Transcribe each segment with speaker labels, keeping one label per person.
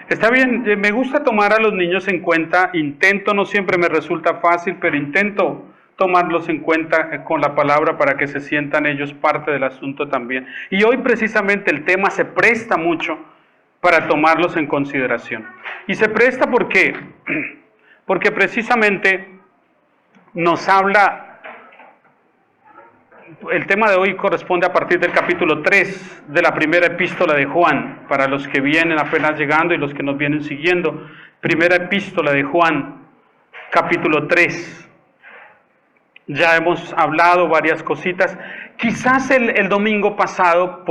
Speaker 1: Está bien, me gusta tomar a los niños en cuenta, intento, no siempre me resulta fácil, pero intento tomarlos en cuenta con la palabra para que se sientan ellos parte del asunto también. Y hoy precisamente el tema se presta mucho para tomarlos en consideración. Y se presta porque precisamente nos habla, el tema de hoy corresponde a partir del capítulo 3 de la primera epístola de Juan, para los que vienen apenas llegando y los que nos vienen siguiendo. Primera epístola de Juan, capítulo 3. Ya hemos hablado varias cositas. Quizás el domingo pasado,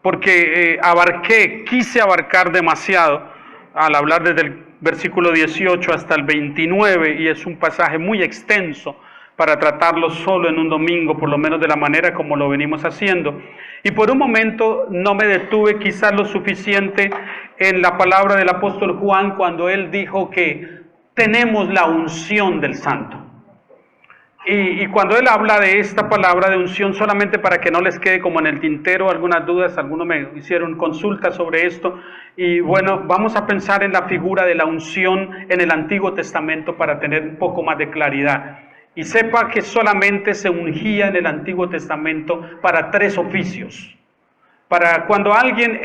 Speaker 1: porque quise abarcar demasiado al hablar desde el versículo 18 hasta el 29, y es un pasaje muy extenso para tratarlo solo en un domingo, por lo menos de la manera como lo venimos haciendo. Y por un momento no me detuve quizás lo suficiente en la palabra del apóstol Juan cuando él dijo que tenemos la unción del Santo. Y cuando él habla de esta palabra de unción, solamente para que no les quede como en el tintero algunas dudas, algunos me hicieron consulta sobre esto, y bueno, vamos a pensar en la figura de la unción en el Antiguo Testamento para tener un poco más de claridad. Y sepa que solamente se ungía en el Antiguo Testamento para 3 oficios. Para cuando alguien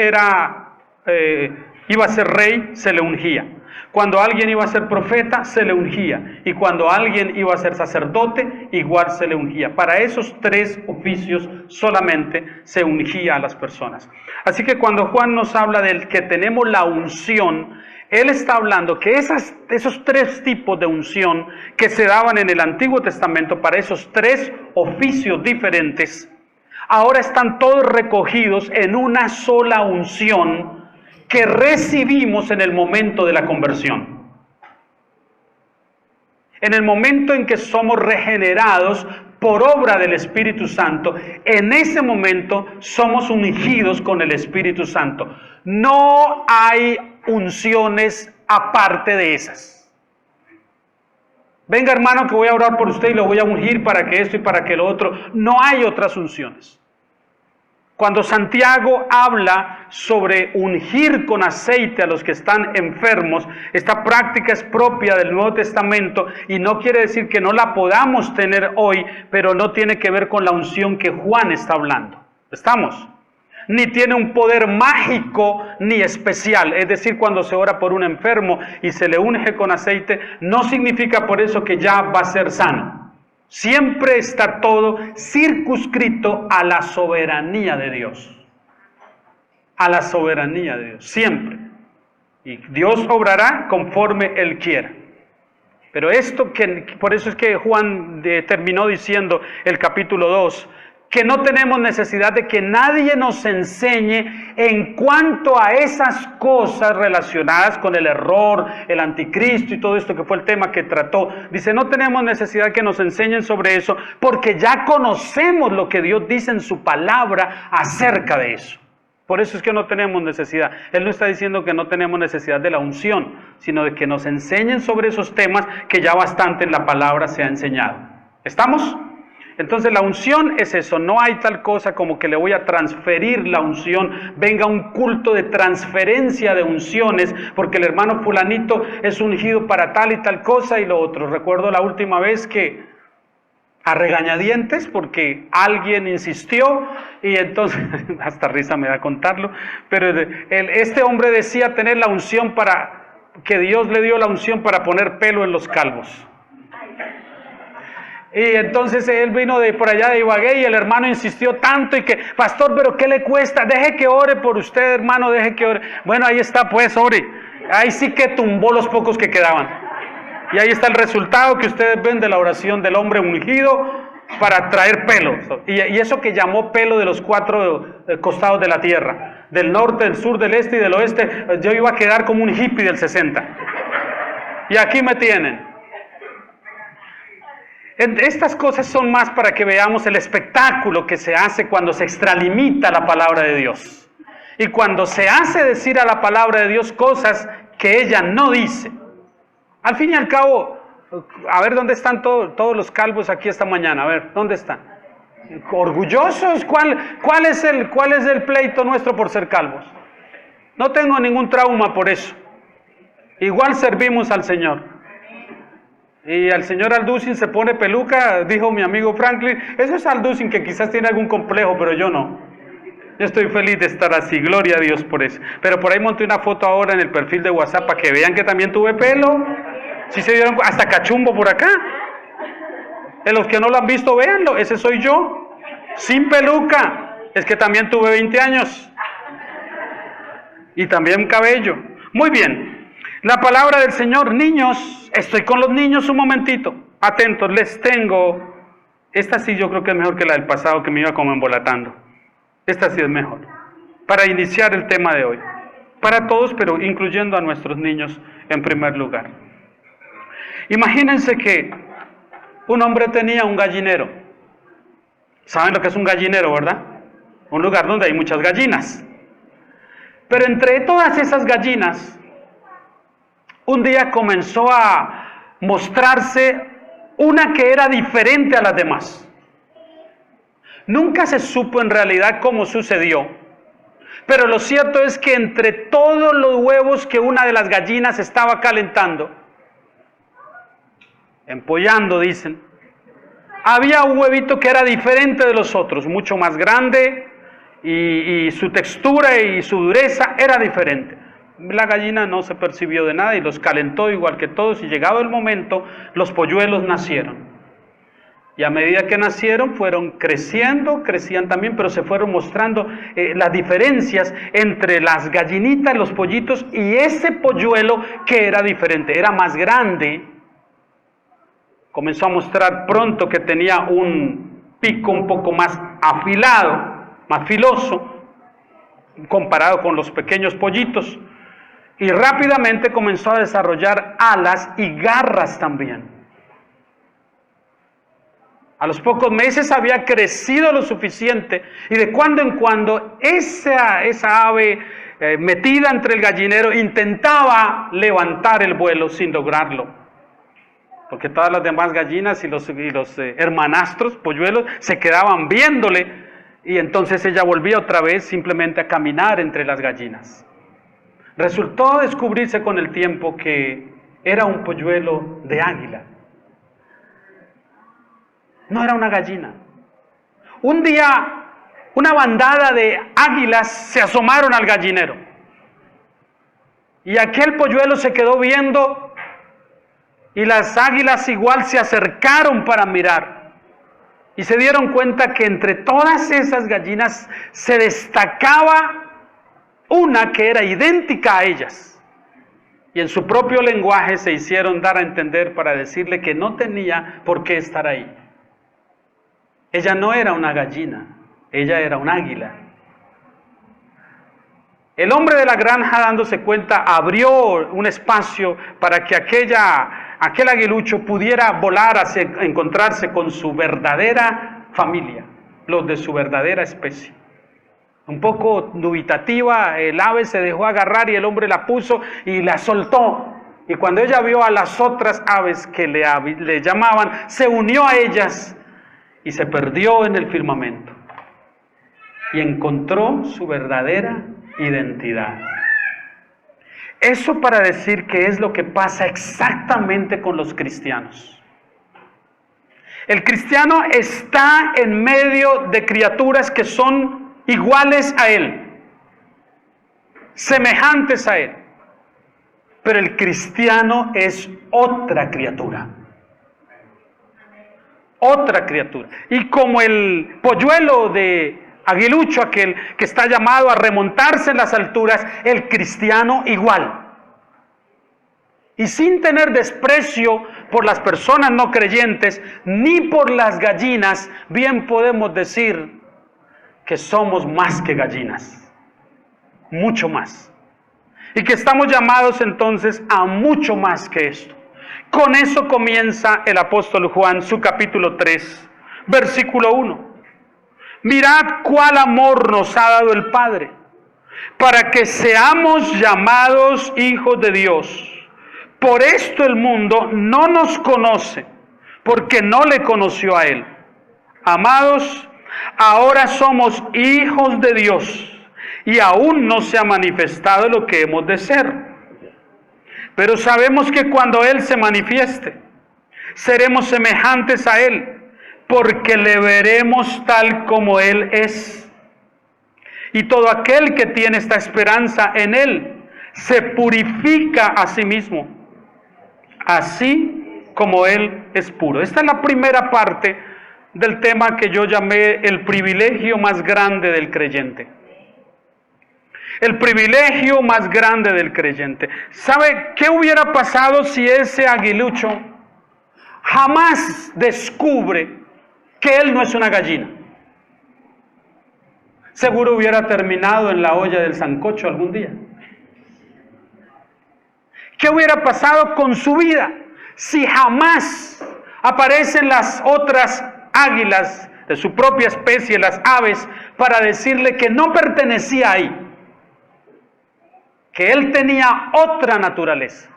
Speaker 1: iba a ser rey, se le ungía. Cuando alguien iba a ser profeta, se le ungía. Y cuando alguien iba a ser sacerdote, igual se le ungía. Para esos 3 oficios solamente se ungía a las personas. Así que cuando Juan nos habla del que tenemos la unción, él está hablando que esos 3 tipos de unción que se daban en el Antiguo Testamento para esos 3 oficios diferentes, ahora están todos recogidos en una sola unción que recibimos en el momento de la conversión. En el momento en que somos regenerados por obra del Espíritu Santo, en ese momento somos ungidos con el Espíritu Santo. No hay unciones aparte de esas. Venga, hermano, que voy a orar por usted y lo voy a ungir para que esto y para que lo otro. No hay otras unciones. Cuando Santiago habla sobre ungir con aceite a los que están enfermos, esta práctica es propia del Nuevo Testamento y no quiere decir que no la podamos tener hoy, pero no tiene que ver con la unción que Juan está hablando. ¿Estamos? Ni tiene un poder mágico ni especial. Es decir, cuando se ora por un enfermo y se le unge con aceite, no significa por eso que ya va a ser sano. Siempre está todo circunscrito a la soberanía de Dios. A la soberanía de Dios, siempre. Y Dios obrará conforme Él quiera. Pero por eso es que Juan terminó diciendo el capítulo 2, que no tenemos necesidad de que nadie nos enseñe en cuanto a esas cosas relacionadas con el error, el anticristo y todo esto que fue el tema que trató. Dice, no tenemos necesidad que nos enseñen sobre eso, porque ya conocemos lo que Dios dice en su palabra acerca de eso. Por eso es que no tenemos necesidad. Él no está diciendo que no tenemos necesidad de la unción, sino de que nos enseñen sobre esos temas que ya bastante en la palabra se ha enseñado. ¿Estamos? Entonces la unción es eso, no hay tal cosa como que le voy a transferir la unción, venga un culto de transferencia de unciones, porque el hermano fulanito es ungido para tal y tal cosa y lo otro. Recuerdo la última vez que a regañadientes, porque alguien insistió y entonces, hasta risa me da contarlo, pero este hombre decía tener la unción que Dios le dio la unción para poner pelo en los calvos. Y entonces él vino de por allá de Ibagué y el hermano insistió tanto y que, pastor, pero ¿qué le cuesta? Deje que ore por usted, hermano, deje que ore. Bueno, ahí está, pues, ore. Ahí sí que tumbó los pocos que quedaban. Y ahí está el resultado que ustedes ven de la oración del hombre ungido para traer pelo. Y eso que llamó pelo de los 4 costados de la tierra, del norte, del sur, del este y del oeste, yo iba a quedar como un hippie del 60. Y aquí me tienen. Estas cosas son más para que veamos el espectáculo que se hace cuando se extralimita la palabra de Dios. Y cuando se hace decir a la palabra de Dios cosas que ella no dice. Al fin y al cabo, a ver dónde están todos los calvos aquí esta mañana. A ver, ¿dónde están? ¿Orgullosos? ¿Cuál es el pleito nuestro por ser calvos? No tengo ningún trauma por eso. Igual servimos al Señor. Y al señor Alducin se pone peluca, dijo mi amigo Franklin. Eso es Alducin que quizás tiene algún complejo, pero yo no. Yo estoy feliz de estar así, gloria a Dios por eso. Pero por ahí monté una foto ahora en el perfil de WhatsApp para que vean que también tuve pelo. Si se dieron hasta cachumbo por acá. En los que no lo han visto, véanlo, ese soy yo. Sin peluca. Es que también tuve 20 años. Y también cabello. Muy bien. La palabra del Señor, niños, estoy con los niños un momentito. Atentos, les tengo. Esta sí yo creo que es mejor que la del pasado que me iba como embolatando. Esta sí es mejor. Para iniciar el tema de hoy. Para todos, pero incluyendo a nuestros niños en primer lugar. Imagínense que un hombre tenía un gallinero. ¿Saben lo que es un gallinero, verdad? Un lugar donde hay muchas gallinas. Pero entre todas esas gallinas, un día comenzó a mostrarse una que era diferente a las demás. Nunca se supo en realidad cómo sucedió, pero lo cierto es que entre todos los huevos que una de las gallinas estaba calentando, empollando dicen, había un huevito que era diferente de los otros, mucho más grande y su textura y su dureza era diferente. La gallina no se percibió de nada y los calentó igual que todos y llegado el momento los polluelos nacieron. Y a medida que nacieron fueron creciendo, crecían también, pero se fueron mostrando las diferencias entre las gallinitas, los pollitos y ese polluelo que era diferente, era más grande. Comenzó a mostrar pronto que tenía un pico un poco más afilado, más filoso, comparado con los pequeños pollitos. Y rápidamente comenzó a desarrollar alas y garras también. A los pocos meses había crecido lo suficiente y de cuando en cuando esa ave metida entre el gallinero intentaba levantar el vuelo sin lograrlo. Porque todas las demás gallinas y los hermanastros, polluelos, se quedaban viéndole y entonces ella volvía otra vez simplemente a caminar entre las gallinas. Resultó descubrirse con el tiempo que era un polluelo de águila. No era una gallina. Un día, una bandada de águilas se asomaron al gallinero. Y aquel polluelo se quedó viendo y las águilas igual se acercaron para mirar. Y se dieron cuenta que entre todas esas gallinas se destacaba una que era idéntica a ellas. Y en su propio lenguaje se hicieron dar a entender para decirle que no tenía por qué estar ahí. Ella no era una gallina, ella era un águila. El hombre de la granja, dándose cuenta, abrió un espacio para que aquel aguilucho pudiera volar hacia encontrarse con su verdadera familia, los de su verdadera especie. Un poco dubitativa, el ave se dejó agarrar y el hombre la puso y la soltó. Y cuando ella vio a las otras aves que le llamaban, se unió a ellas y se perdió en el firmamento. Y encontró su verdadera identidad. Eso para decir que es lo que pasa exactamente con los cristianos. El cristiano está en medio de criaturas que son iguales a él, semejantes a él. Pero el cristiano es otra criatura. Otra criatura. Y como el polluelo de aguilucho, aquel que está llamado a remontarse en las alturas, el cristiano igual. Y sin tener desprecio por las personas no creyentes, ni por las gallinas, bien podemos decir que somos más que gallinas. Mucho más. Y que estamos llamados entonces a mucho más que esto. Con eso comienza el apóstol Juan, su capítulo 3, versículo 1. Mirad cuál amor nos ha dado el Padre, para que seamos llamados hijos de Dios. Por esto el mundo no nos conoce, porque no le conoció a Él. Amados, ahora somos hijos de Dios, y aún no se ha manifestado lo que hemos de ser. Pero sabemos que cuando Él se manifieste, seremos semejantes a Él, porque le veremos tal como Él es. Y todo aquel que tiene esta esperanza en Él, se purifica a sí mismo, así como Él es puro. Esta es la primera parte del tema que yo llamé el privilegio más grande del creyente. El privilegio más grande del creyente. ¿Sabe qué hubiera pasado si ese aguilucho jamás descubre que él no es una gallina? Seguro hubiera terminado en la olla del sancocho algún día. ¿Qué hubiera pasado con su vida si jamás aparecen las otras águilas de su propia especie, las aves, para decirle que no pertenecía ahí? Que él tenía otra naturaleza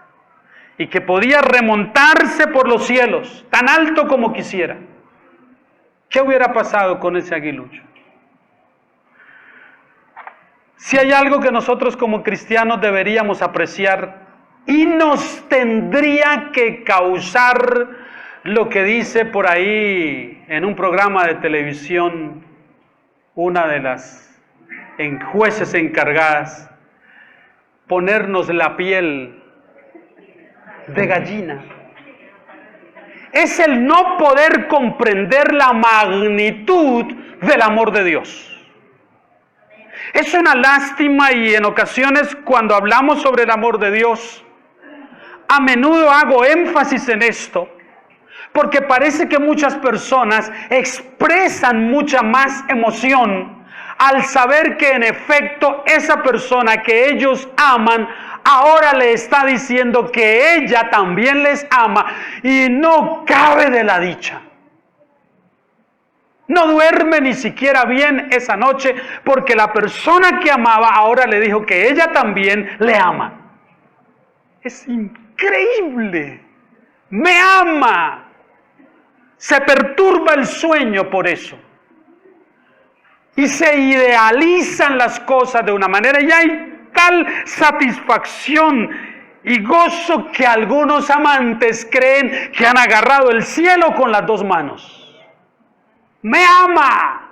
Speaker 1: y que podía remontarse por los cielos tan alto como quisiera. ¿Qué hubiera pasado con ese aguilucho? Si hay algo que nosotros como cristianos deberíamos apreciar y nos tendría que causar lo que dice por ahí en un programa de televisión una de las jueces encargadas, ponernos la piel de gallina, es el no poder comprender la magnitud del amor de Dios. Es una lástima, y en ocasiones cuando hablamos sobre el amor de Dios, a menudo hago énfasis en esto, porque parece que muchas personas expresan mucha más emoción al saber que en efecto esa persona que ellos aman ahora le está diciendo que ella también les ama, y no cabe de la dicha. No duerme ni siquiera bien esa noche porque la persona que amaba ahora le dijo que ella también le ama. Es increíble. Me ama. Se perturba el sueño por eso. Y se idealizan las cosas de una manera, y hay tal satisfacción y gozo que algunos amantes creen que han agarrado el cielo con las dos manos. Me ama.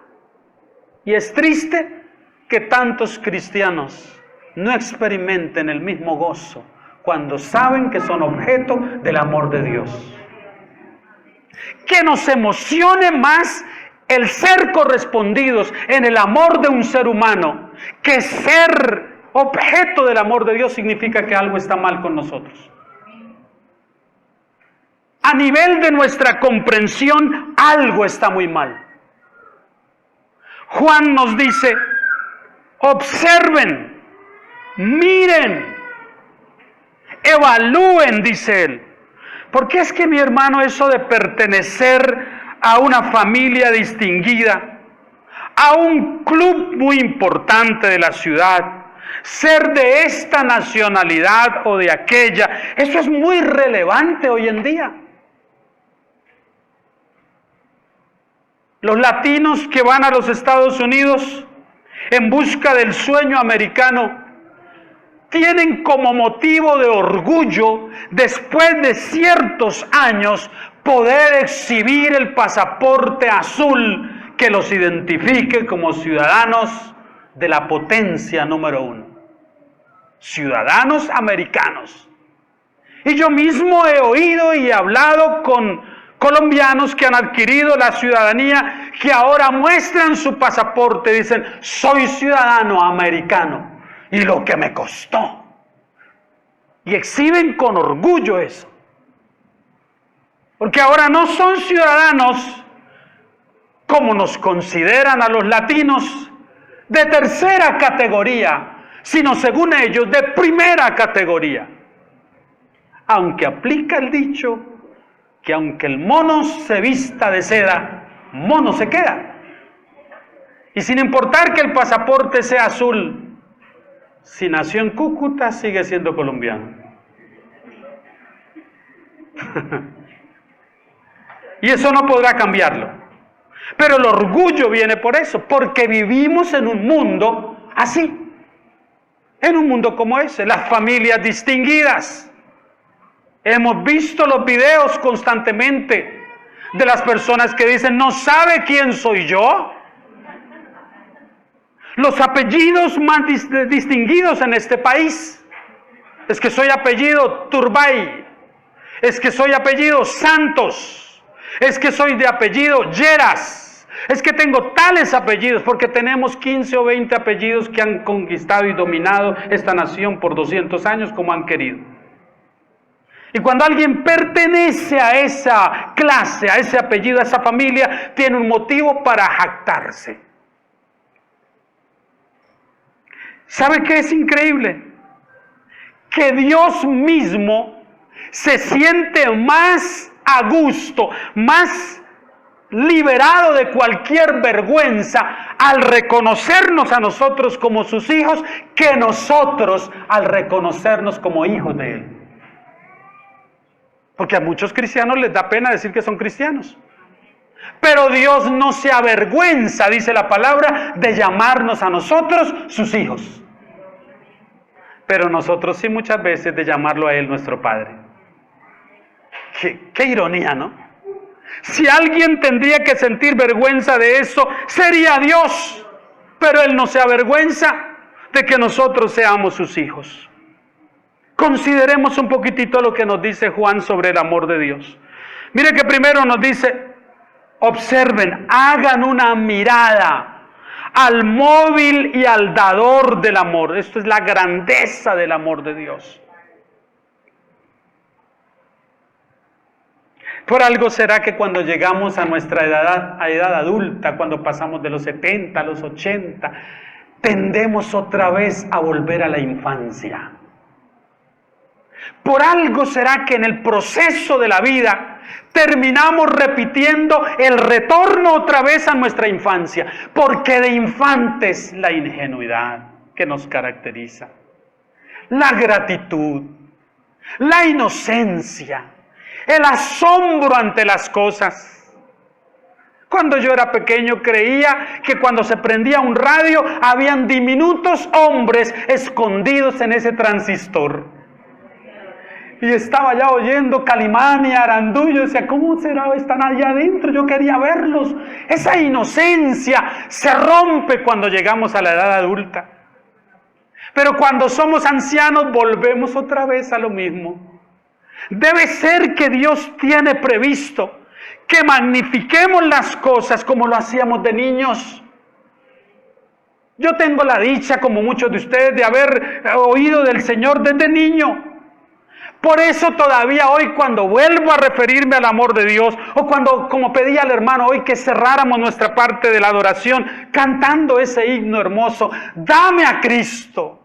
Speaker 1: Y es triste que tantos cristianos no experimenten el mismo gozo cuando saben que son objeto del amor de Dios. Que nos emocione más el ser correspondidos en el amor de un ser humano, que ser objeto del amor de Dios significa que algo está mal con nosotros. A nivel de nuestra comprensión, algo está muy mal. Juan nos dice, observen, miren, evalúen, dice él. Porque es que, mi hermano, eso de pertenecer a una familia distinguida, a un club muy importante de la ciudad, ser de esta nacionalidad o de aquella, eso es muy relevante hoy en día. Los latinos que van a los Estados Unidos en busca del sueño americano tienen como motivo de orgullo, después de ciertos años, poder exhibir el pasaporte azul que los identifique como ciudadanos de la potencia número 1. Ciudadanos americanos. Y yo mismo he oído y he hablado con colombianos que han adquirido la ciudadanía, que ahora muestran su pasaporte, dicen, soy ciudadano americano, y lo que me costó. Y exhiben con orgullo eso. Porque ahora no son ciudadanos, como nos consideran a los latinos, de tercera categoría, sino según ellos, de primera categoría. Aunque aplica el dicho que aunque el mono se vista de seda, mono se queda. Y sin importar que el pasaporte sea azul, si nació en Cúcuta, sigue siendo colombiano. Y eso no podrá cambiarlo. Pero el orgullo viene por eso, porque vivimos en un mundo así. en un mundo como ese, las familias distinguidas. Hemos visto los videos constantemente de las personas que dicen, ¿no sabe quién soy yo? Los apellidos más distinguidos en este país. Es que soy apellido Turbay. Es que soy apellido Santos. Es que soy de apellido Lleras. Es que tengo tales apellidos porque tenemos 15 o 20 apellidos que han conquistado y dominado esta nación por 200 años como han querido. Y cuando alguien pertenece a esa clase, a ese apellido, a esa familia, tiene un motivo para jactarse. ¿Sabe qué es increíble? Que Dios mismo se siente más a gusto, más liberado de cualquier vergüenza al reconocernos a nosotros como sus hijos que nosotros al reconocernos como hijos de Él. Porque a muchos cristianos les da pena decir que son cristianos. Pero Dios no se avergüenza, dice la palabra, de llamarnos a nosotros sus hijos. Pero nosotros sí muchas veces de llamarlo a Él nuestro Padre. Qué ironía, ¿no? Si alguien tendría que sentir vergüenza de eso, sería Dios. Pero Él no se avergüenza de que nosotros seamos sus hijos. Consideremos un poquitito lo que nos dice Juan sobre el amor de Dios. Mire que primero nos dice, observen, hagan una mirada al móvil y al dador del amor. Esto es la grandeza del amor de Dios. Por algo será que cuando llegamos a nuestra edad adulta, cuando pasamos de los 70 a los 80, tendemos otra vez a volver a la infancia. Por algo será que en el proceso de la vida terminamos repitiendo el retorno otra vez a nuestra infancia, porque de infantes la ingenuidad que nos caracteriza, la gratitud, la inocencia, el asombro ante las cosas. Cuando yo era pequeño creía que cuando se prendía un radio habían diminutos hombres escondidos en ese transistor. Y estaba ya oyendo Calimán y Arandullo, decía, ¿cómo será? Están allá adentro, yo quería verlos. Esa inocencia se rompe cuando llegamos a la edad adulta. Pero cuando somos ancianos volvemos otra vez a lo mismo. Debe ser que Dios tiene previsto que magnifiquemos las cosas como lo hacíamos de niños. Yo tengo la dicha, como muchos de ustedes, de haber oído del Señor desde niño. Por eso todavía hoy cuando vuelvo a referirme al amor de Dios, o cuando, como pedía al hermano hoy, que cerráramos nuestra parte de la adoración cantando ese himno hermoso, dame a Cristo.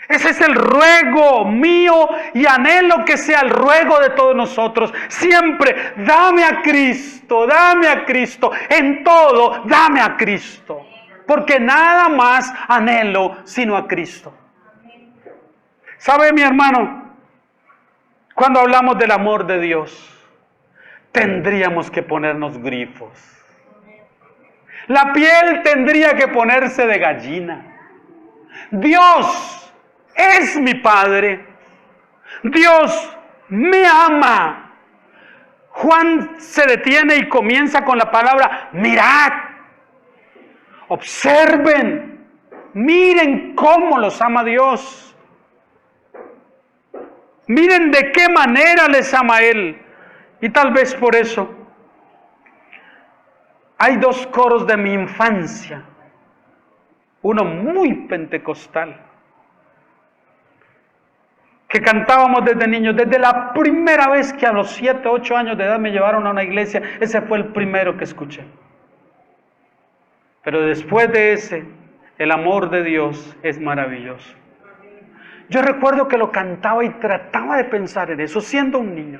Speaker 1: Ese es el ruego mío y anhelo que sea el ruego de todos nosotros. Siempre, dame a Cristo, en todo, dame a Cristo. Porque nada más anhelo sino a Cristo. ¿Sabe, mi hermano? Cuando hablamos del amor de Dios, tendríamos que ponernos grifos. La piel tendría que ponerse de gallina. Dios es mi Padre. Dios me ama. Juan se detiene y comienza con la palabra mirad. Observen. Miren cómo los ama Dios. Miren de qué manera les ama Él. Y tal vez por eso hay dos coros de mi infancia. Uno muy pentecostal, que cantábamos desde niños. Desde la primera vez que a los 7, 8 años de edad me llevaron a una iglesia, ese fue el primero que escuché. Pero después de ese, el amor de Dios es maravilloso. Yo recuerdo que lo cantaba y trataba de pensar en eso, siendo un niño.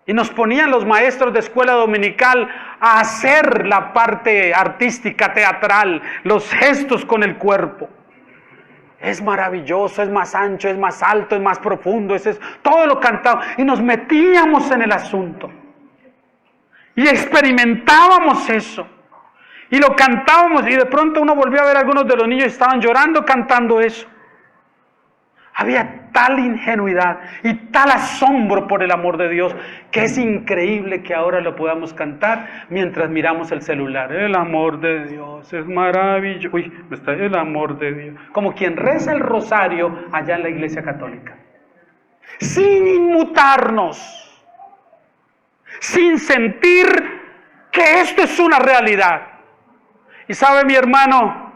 Speaker 1: Y nos ponían los maestros de escuela dominical a hacer la parte artística, teatral, los gestos con el cuerpo. Es maravilloso, es más ancho, es más alto, es más profundo, todo lo cantaba. Y nos metíamos en el asunto. Y experimentábamos eso. Y lo cantábamos y de pronto uno volvió a ver a algunos de los niños que estaban llorando cantando eso. Había tal ingenuidad y tal asombro por el amor de Dios que es increíble que ahora lo podamos cantar mientras miramos el celular. El amor de Dios es maravilloso. Uy, está el amor de Dios. Como quien reza el rosario allá en la Iglesia Católica. Sin inmutarnos, sin sentir que esto es una realidad. Y sabe, mi hermano,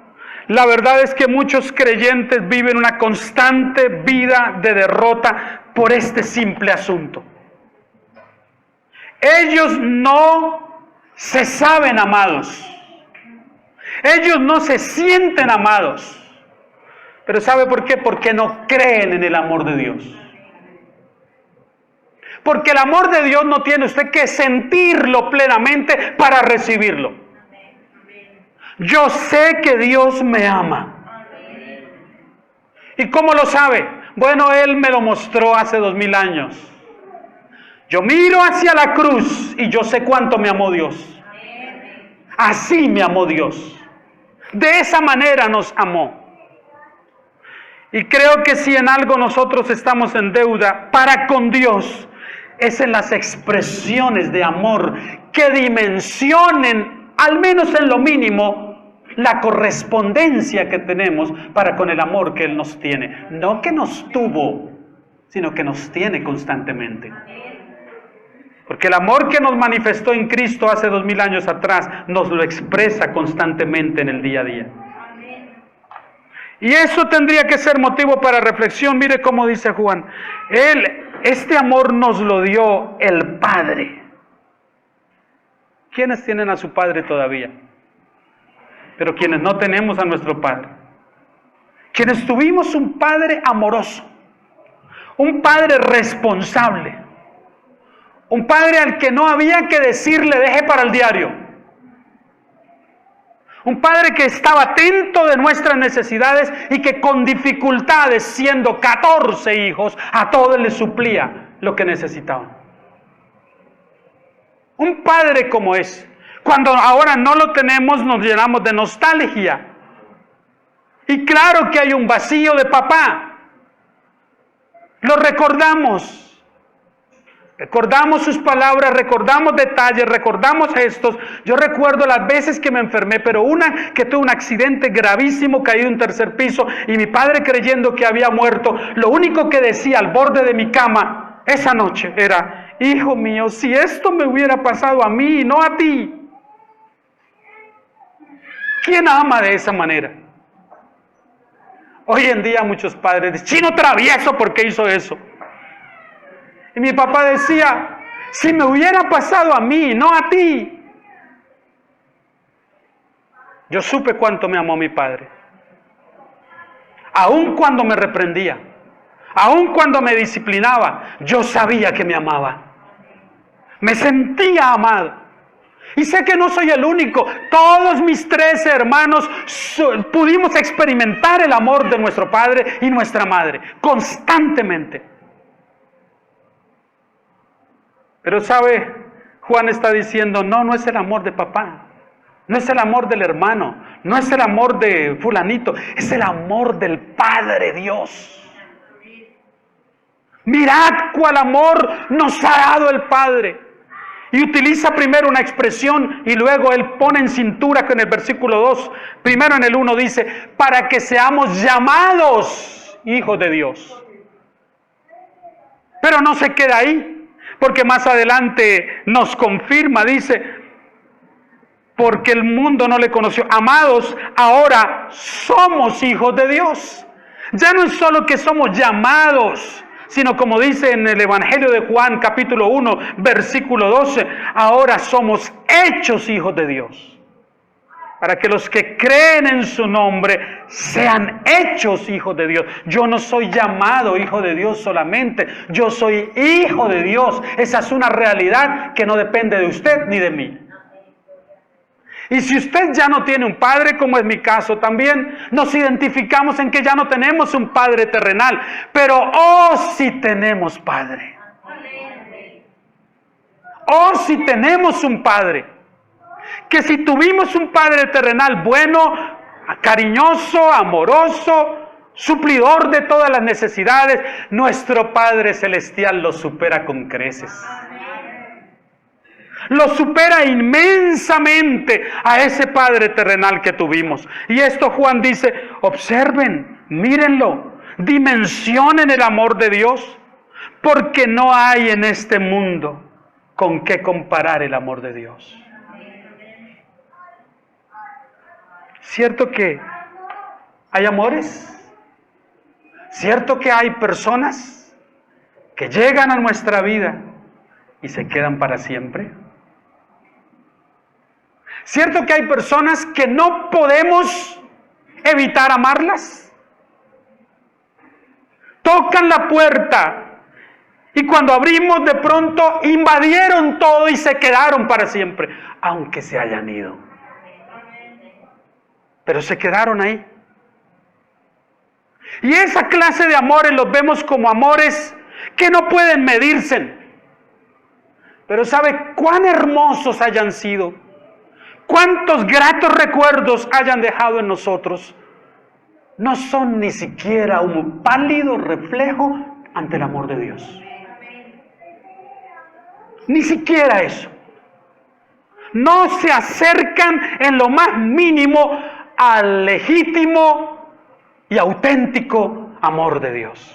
Speaker 1: la verdad es que muchos creyentes viven una constante vida de derrota por este simple asunto. Ellos no se saben amados. Ellos no se sienten amados. Pero ¿sabe por qué? Porque no creen en el amor de Dios. Porque el amor de Dios no tiene usted que sentirlo plenamente para recibirlo. Yo sé que Dios me ama. ¿Y cómo lo sabe? Bueno, Él me lo mostró hace 2000 años. Yo miro hacia la cruz y yo sé cuánto me amó Dios. Así me amó Dios. De esa manera nos amó. Y creo que si en algo nosotros estamos en deuda para con Dios, es en las expresiones de amor que dimensionen, al menos en lo mínimo, la correspondencia que tenemos para con el amor que Él nos tiene. No que nos tuvo, sino que nos tiene constantemente. Porque el amor que nos manifestó en Cristo hace 2000 años atrás, nos lo expresa constantemente en el día a día. Y eso tendría que ser motivo para reflexión. Mire cómo dice Juan. Este amor nos lo dio el Padre. ¿Quiénes tienen a su Padre todavía? Pero quienes no tenemos a nuestro Padre. Quienes tuvimos un Padre amoroso. Un Padre responsable. Un Padre al que no había que decirle deje para el diario. Un Padre que estaba atento de nuestras necesidades y que con dificultades, siendo 14 hijos, a todos les suplía lo que necesitaban. Un Padre como es. Cuando ahora no lo tenemos, nos llenamos de nostalgia. Y claro que hay un vacío de papá. Lo recordamos. Recordamos sus palabras, recordamos detalles, recordamos gestos. Yo recuerdo las veces que me enfermé, pero una que tuve un accidente gravísimo, caí de un tercer piso y mi padre, creyendo que había muerto, lo único que decía al borde de mi cama esa noche era: hijo mío, si esto me hubiera pasado a mí y no a ti. ¿Quién ama de esa manera? Hoy en día muchos padres dicen: chino travieso, ¿por qué hizo eso? Y mi papá decía: si me hubiera pasado a mí, no a ti. Yo supe cuánto me amó mi padre. Aun cuando me reprendía, aun cuando me disciplinaba, yo sabía que me amaba. Me sentía amado. Y sé que no soy el único. Todos mis 13 hermanos pudimos experimentar el amor de nuestro padre y nuestra madre constantemente. Pero sabe, Juan está diciendo: no es el amor de papá, no es el amor del hermano, no es el amor de fulanito, es el amor del Padre Dios. Mirad cuál amor nos ha dado el Padre. Y utiliza primero una expresión y luego él pone en cintura, que en el versículo 2, primero en el 1 dice: para que seamos llamados hijos de Dios. Pero no se queda ahí, porque más adelante nos confirma, dice: porque el mundo no le conoció. Amados, ahora somos hijos de Dios. Ya no es solo que somos llamados, sino como dice en el Evangelio de Juan, capítulo 1, versículo 12, ahora somos hechos hijos de Dios. Para que los que creen en su nombre sean hechos hijos de Dios. Yo no soy llamado hijo de Dios solamente, yo soy hijo de Dios. Esa es una realidad que no depende de usted ni de mí. Y si usted ya no tiene un padre, como es mi caso también, nos identificamos en que ya no tenemos un padre terrenal, pero sí tenemos padre. Sí tenemos un padre que si tuvimos un Padre terrenal bueno, cariñoso, amoroso, suplidor de todas las necesidades, nuestro Padre Celestial lo supera con creces. Lo supera inmensamente a ese Padre terrenal que tuvimos. Y esto Juan dice, observen, mírenlo, dimensionen el amor de Dios, porque no hay en este mundo con qué comparar el amor de Dios. ¿Cierto que hay amores? ¿Cierto que hay personas que llegan a nuestra vida y se quedan para siempre? ¿Cierto que hay personas que no podemos evitar amarlas? Tocan la puerta y cuando abrimos de pronto invadieron todo y se quedaron para siempre, aunque se hayan ido. Pero se quedaron ahí. Y esa clase de amores los vemos como amores que no pueden medirse. Pero ¿sabe cuán hermosos hayan sido? ¿Cuántos gratos recuerdos hayan dejado en nosotros? No son ni siquiera un pálido reflejo ante el amor de Dios. Ni siquiera eso. No se acercan en lo más mínimo al legítimo y auténtico amor de Dios.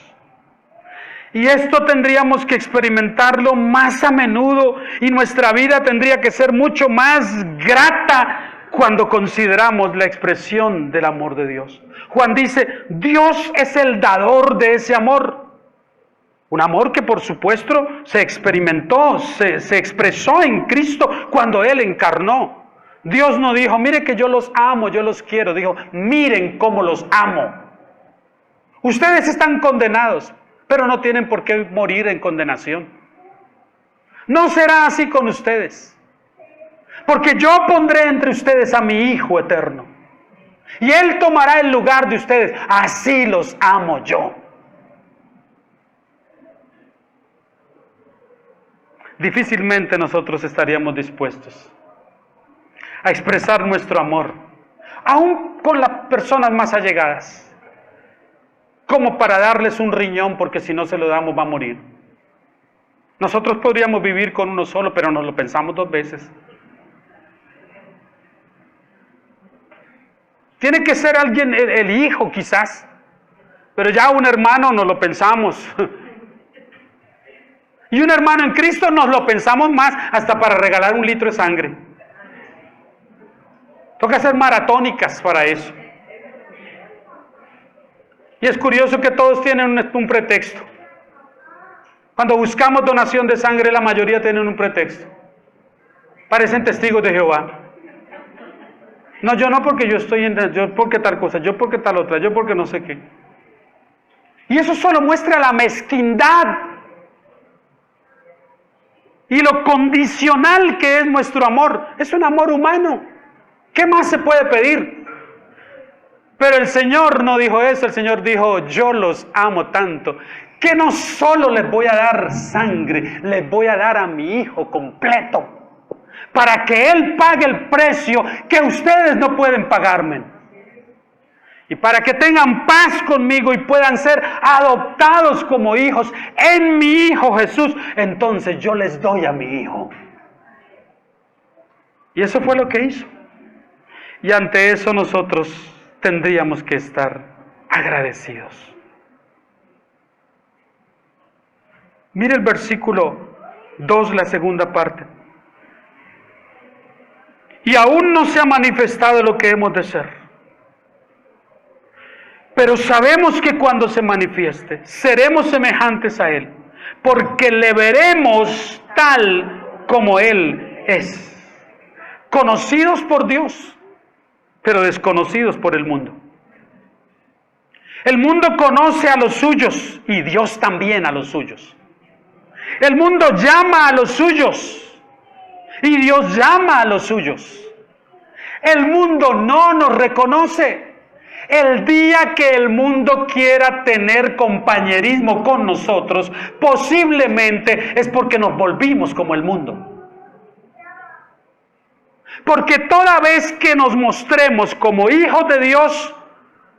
Speaker 1: Y esto tendríamos que experimentarlo más a menudo y nuestra vida tendría que ser mucho más grata cuando consideramos la expresión del amor de Dios. Juan dice, Dios es el dador de ese amor. Un amor que por supuesto se experimentó, se expresó en Cristo cuando Él encarnó. Dios no dijo, mire que yo los amo, yo los quiero. Dijo, miren cómo los amo. Ustedes están condenados, pero no tienen por qué morir en condenación. No será así con ustedes, porque yo pondré entre ustedes a mi Hijo eterno, y Él tomará el lugar de ustedes. Así los amo yo. Difícilmente nosotros estaríamos dispuestos a expresar nuestro amor, aún con las personas más allegadas, como para darles un riñón, porque si no se lo damos va a morir. Nosotros podríamos vivir con uno solo, pero nos lo pensamos 2 veces. Tiene que ser alguien, el hijo quizás, pero ya un hermano nos lo pensamos. Y un hermano en Cristo nos lo pensamos más, hasta para regalar 1 litro de sangre. Toca hacer maratónicas para eso. Y es curioso que todos tienen un pretexto. Cuando buscamos donación de sangre, la mayoría tienen un pretexto. Parecen testigos de Jehová. No, yo no, porque yo estoy yo porque tal cosa, yo porque tal otra, yo porque no sé qué. Y eso solo muestra la mezquindad y lo condicional que es nuestro amor. Es un amor humano. ¿Qué más se puede pedir? Pero el Señor no dijo eso. El Señor dijo, yo los amo tanto que no solo les voy a dar sangre, les voy a dar a mi Hijo completo, para que Él pague el precio que ustedes no pueden pagarme. Y para que tengan paz conmigo y puedan ser adoptados como hijos en mi Hijo Jesús, entonces yo les doy a mi Hijo. Y eso fue lo que hizo. Y ante eso nosotros tendríamos que estar agradecidos. Mire el versículo 2, la segunda parte. Y aún no se ha manifestado lo que hemos de ser. Pero sabemos que cuando se manifieste, seremos semejantes a Él, porque le veremos tal como Él es. Conocidos por Dios, pero desconocidos por el mundo. El mundo conoce a los suyos y Dios también a los suyos. El mundo llama a los suyos y Dios llama a los suyos. El mundo no nos reconoce. El día que el mundo quiera tener compañerismo con nosotros, posiblemente es porque nos volvimos como el mundo. Porque toda vez que nos mostremos como hijos de Dios,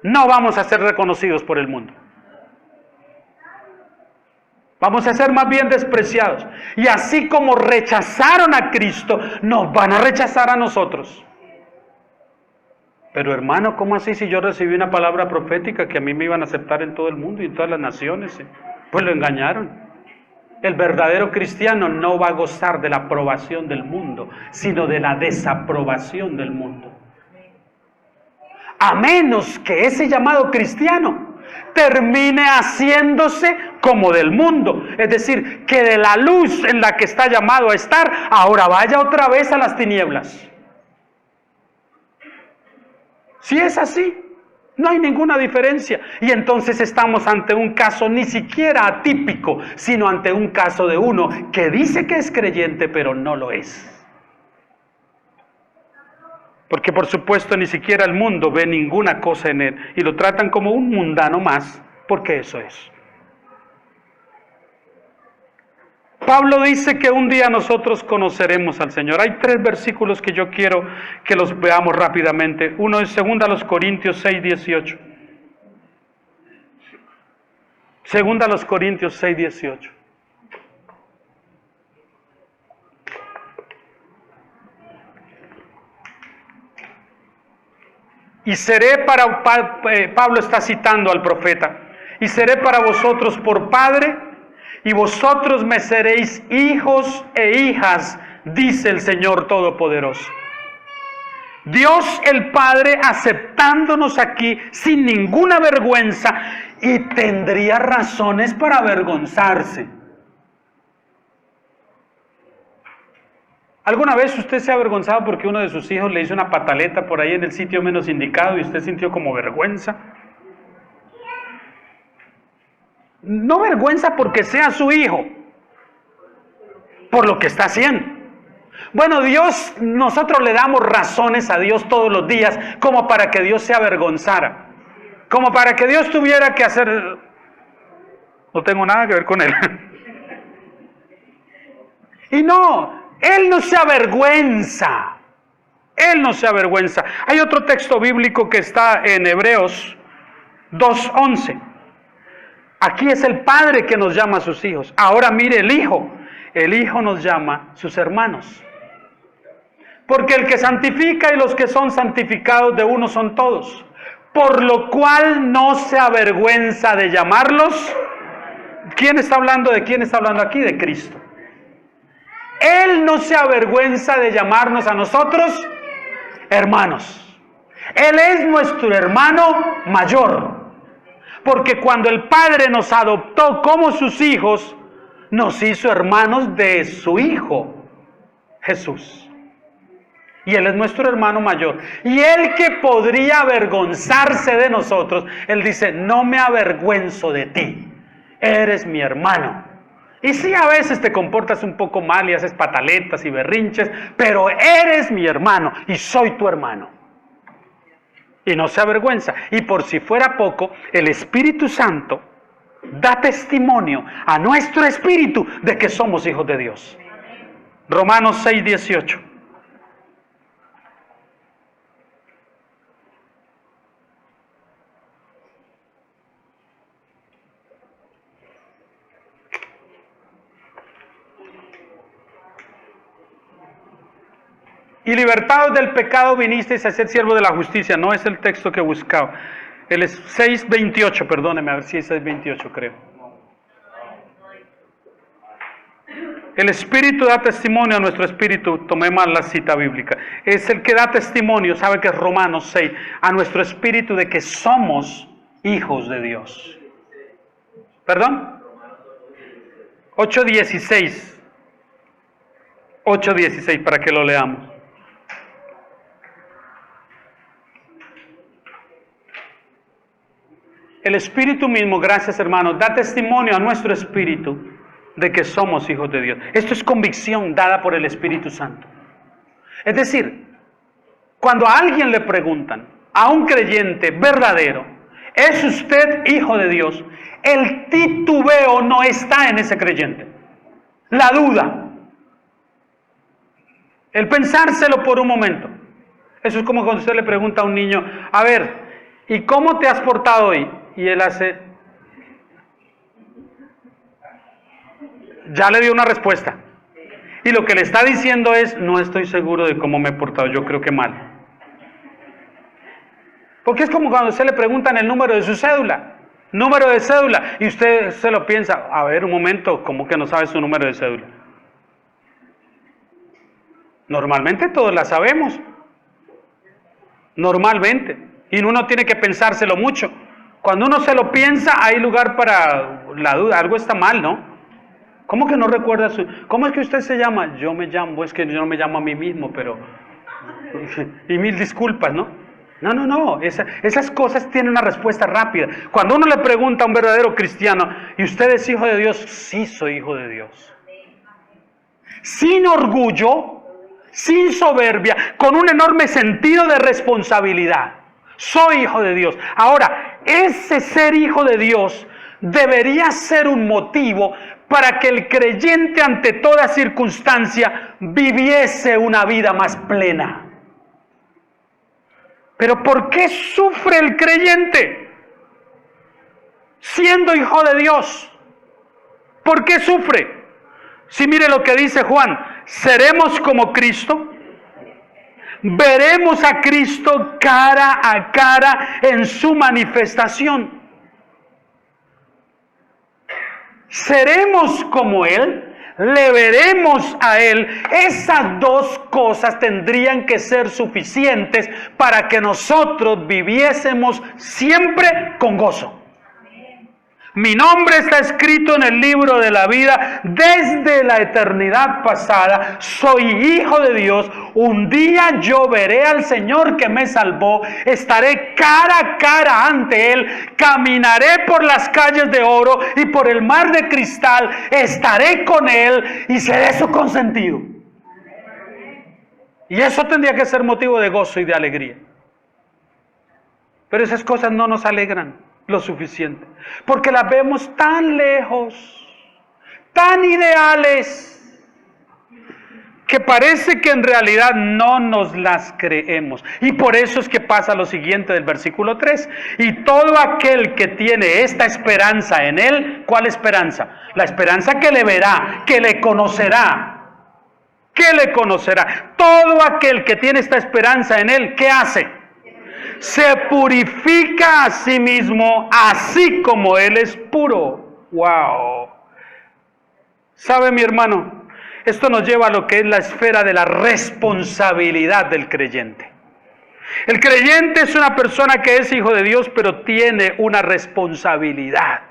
Speaker 1: no vamos a ser reconocidos por el mundo. Vamos a ser más bien despreciados. Y así como rechazaron a Cristo, nos van a rechazar a nosotros. Pero hermano, ¿cómo así si yo recibí una palabra profética que a mí me iban a aceptar en todo el mundo y en todas las naciones? Pues lo engañaron. El verdadero cristiano no va a gozar de la aprobación del mundo, sino de la desaprobación del mundo. A menos que ese llamado cristiano termine haciéndose como del mundo. Es decir, que de la luz en la que está llamado a estar, ahora vaya otra vez a las tinieblas. Si es así, no hay ninguna diferencia. Y entonces estamos ante un caso ni siquiera atípico, sino ante un caso de uno que dice que es creyente, pero no lo es. Porque por supuesto ni siquiera el mundo ve ninguna cosa en él y lo tratan como un mundano más, porque eso es. Pablo dice que un día nosotros conoceremos al Señor. Hay 3 versículos que yo quiero que los veamos rápidamente. Uno es 2 Corintios 6, 18. 2 Corintios 6, 18. Y seré para, Pablo está citando al profeta, y seré para vosotros por padre, y vosotros me seréis hijos e hijas, dice el Señor Todopoderoso. Dios el Padre aceptándonos aquí sin ninguna vergüenza, y tendría razones para avergonzarse. ¿Alguna vez usted se ha avergonzado porque uno de sus hijos le hizo una pataleta por ahí en el sitio menos indicado y usted sintió como vergüenza? No vergüenza porque sea su hijo, por lo que está haciendo. Bueno, nosotros le damos razones a Dios todos los días como para que Dios se avergonzara, como para que Dios tuviera que hacer... No tengo nada que ver con él. Y no, Él no se avergüenza. Él no se avergüenza. Hay otro texto bíblico que está en Hebreos 2:11. Aquí es el Padre que nos llama a sus hijos. Ahora mire el Hijo. El Hijo nos llama a sus hermanos. Porque el que santifica y los que son santificados de uno son todos. Por lo cual no se avergüenza de llamarlos. ¿Quién está hablando? ¿De quién está hablando aquí? De Cristo. Él no se avergüenza de llamarnos a nosotros hermanos. Él es nuestro hermano mayor. Porque cuando el Padre nos adoptó como sus hijos, nos hizo hermanos de su Hijo, Jesús. Y Él es nuestro hermano mayor. Y Él que podría avergonzarse de nosotros, Él dice, no me avergüenzo de ti, eres mi hermano. Y sí, a veces te comportas un poco mal y haces pataletas y berrinches, pero eres mi hermano y soy tu hermano. Y no se avergüenza. Y por si fuera poco, el Espíritu Santo da testimonio a nuestro espíritu de que somos hijos de Dios. Romanos 6, 18. Y libertados del pecado vinisteis a ser siervos de la justicia. No es el texto que buscaba. El 6:28, perdóneme, a ver si es 6:28 creo. El Espíritu da testimonio a nuestro espíritu, tomé mal la cita bíblica. Es el que da testimonio, sabe que es Romanos 6, a nuestro espíritu de que somos hijos de Dios. ¿Perdón? 8:16. 8:16 para que lo leamos. El Espíritu mismo, gracias hermanos, da testimonio a nuestro espíritu de que somos hijos de Dios. Esto es convicción dada por el Espíritu Santo. Es decir, cuando a alguien le preguntan, a un creyente verdadero, ¿es usted hijo de Dios? El titubeo no está en ese creyente. La duda. El pensárselo por un momento. Eso es como cuando usted le pregunta a un niño, a ver, ¿y cómo te has portado hoy? Y él hace, ya le dio una respuesta. Y lo que le está diciendo es, no estoy seguro de cómo me he portado, yo creo que mal. Porque es como cuando usted le preguntan el número de su cédula. Número de cédula. Y usted se lo piensa, a ver, un momento, ¿cómo que no sabe su número de cédula? Normalmente todos la sabemos. Normalmente. Y uno tiene que pensárselo mucho. Cuando uno se lo piensa, hay lugar para la duda. Algo está mal, ¿no? ¿Cómo que no recuerda su... ¿Cómo es que usted se llama? Yo me llamo, es que yo no me llamo a mí mismo, pero... Y mil disculpas, ¿no? No. Esas cosas tienen una respuesta rápida. Cuando uno le pregunta a un verdadero cristiano, ¿y usted es hijo de Dios? Sí, soy hijo de Dios. Sin orgullo, sin soberbia, con un enorme sentido de responsabilidad. Soy hijo de Dios. Ahora, ese ser hijo de Dios debería ser un motivo para que el creyente ante toda circunstancia viviese una vida más plena. Pero ¿por qué sufre el creyente siendo hijo de Dios? ¿Por qué sufre? Si mire lo que dice Juan, seremos como Cristo, veremos a Cristo cara a cara en su manifestación. Seremos como Él, le veremos a Él. Esas dos cosas tendrían que ser suficientes para que nosotros viviésemos siempre con gozo. Mi nombre está escrito en el libro de la vida desde la eternidad pasada. Soy hijo de Dios. Un día yo veré al Señor que me salvó. Estaré cara a cara ante Él. Caminaré por las calles de oro y por el mar de cristal. Estaré con Él y seré su consentido. Y eso tendría que ser motivo de gozo y de alegría. Pero esas cosas no nos alegran lo suficiente, porque las vemos tan lejos, tan ideales, que parece que en realidad no nos las creemos. Y por eso es que pasa lo siguiente del versículo 3. Y todo aquel que tiene esta esperanza en Él, ¿cuál esperanza? La esperanza que le verá, que le conocerá. ¿Qué le conocerá? Todo aquel que tiene esta esperanza en Él, ¿qué hace? Se purifica a sí mismo, así como Él es puro. ¡Wow! ¿Sabe, mi hermano? Esto nos lleva a lo que es la esfera de la responsabilidad del creyente. El creyente es una persona que es hijo de Dios, pero tiene una responsabilidad.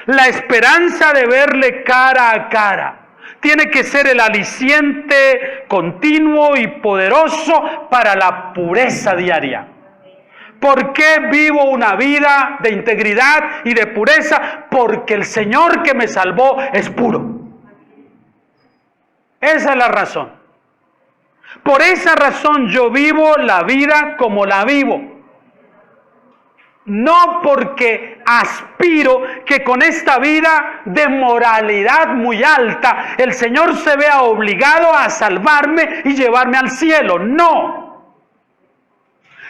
Speaker 1: La esperanza de verle cara a cara tiene que ser el aliciente continuo y poderoso para la pureza diaria. ¿Por qué vivo una vida de integridad y de pureza? Porque el Señor que me salvó es puro. Esa es la razón. Por esa razón yo vivo la vida como la vivo. No porque aspiro que con esta vida de moralidad muy alta el Señor se vea obligado a salvarme y llevarme al cielo. No.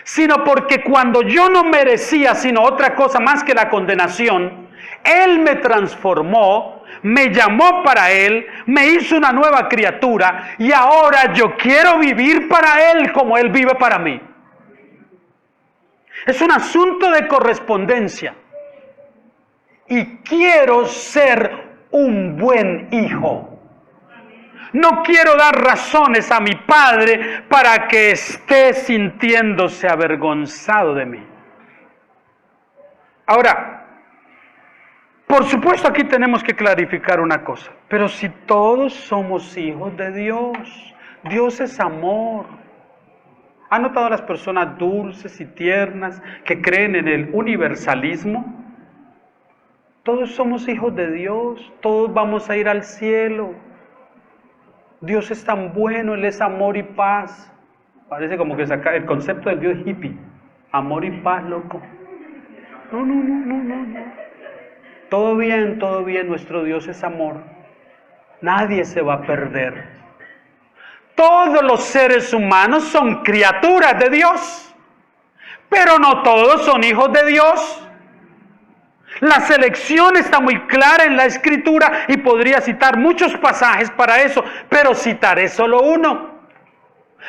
Speaker 1: Sino porque cuando yo no merecía sino otra cosa más que la condenación, Él me transformó, me llamó para Él, me hizo una nueva criatura y ahora yo quiero vivir para Él como Él vive para mí. Es un asunto de correspondencia y quiero ser un buen hijo. No quiero dar razones a mi padre para que esté sintiéndose avergonzado de mí. Ahora, por supuesto aquí tenemos que clarificar una cosa. Pero si todos somos hijos de Dios, Dios es amor. ¿Han notado las personas dulces y tiernas que creen en el universalismo? Todos somos hijos de Dios, todos vamos a ir al cielo. Dios es tan bueno, Él es amor y paz. Parece como que saca el concepto del Dios hippie. Amor y paz, loco. No. Todo bien, nuestro Dios es amor. Nadie se va a perder. todos los seres humanos son criaturas de Dios, pero no todos son hijos de Dios. La selección está muy clara en la Escritura y podría citar muchos pasajes para eso, pero citaré solo uno.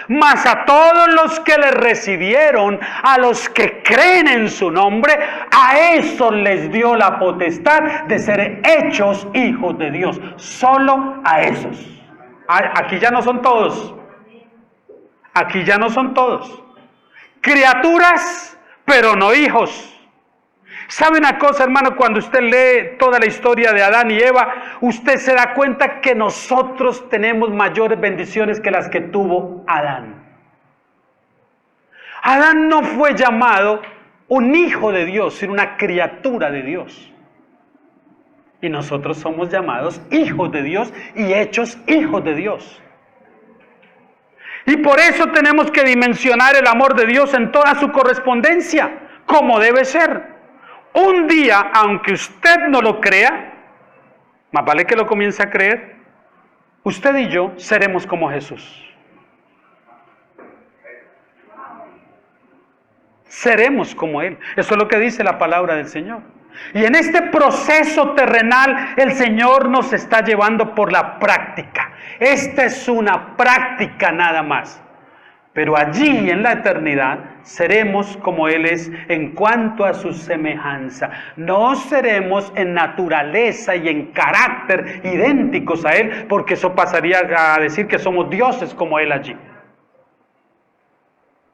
Speaker 1: Mas a todos los que le recibieron, a los que creen en su nombre, a esos les dio la potestad de ser hechos hijos de Dios. Solo a esos. Aquí ya no son todos. Aquí ya no son todos. Criaturas, pero no hijos. ¿Sabe una cosa, hermano? Cuando usted lee toda la historia de Adán y Eva, usted se da cuenta que nosotros tenemos mayores bendiciones que las que tuvo Adán. Adán no fue llamado un hijo de Dios, sino una criatura de Dios. Y nosotros somos llamados hijos de Dios y hechos hijos de Dios. Y por eso tenemos que dimensionar el amor de Dios en toda su correspondencia, como debe ser. Un día, aunque usted no lo crea, más vale que lo comience a creer, usted y yo seremos como Jesús. Seremos como Él. Eso es lo que dice la palabra del Señor. Y en este proceso terrenal, el Señor nos está llevando por la práctica. Esta es una práctica nada más. Pero allí en la eternidad seremos como Él es en cuanto a su semejanza. No seremos en naturaleza y en carácter idénticos a Él, porque eso pasaría a decir que somos dioses como Él allí.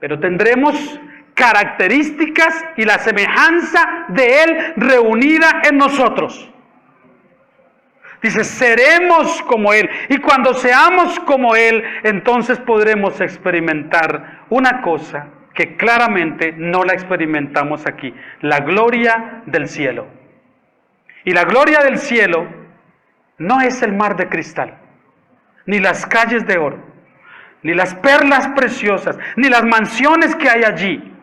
Speaker 1: Pero tendremos características y la semejanza de Él reunida en nosotros. Dice, seremos como Él. Y cuando seamos como Él, entonces podremos experimentar una cosa que claramente no la experimentamos aquí. La gloria del cielo. Y la gloria del cielo no es el mar de cristal, ni las calles de oro, ni las perlas preciosas, ni las mansiones que hay allí,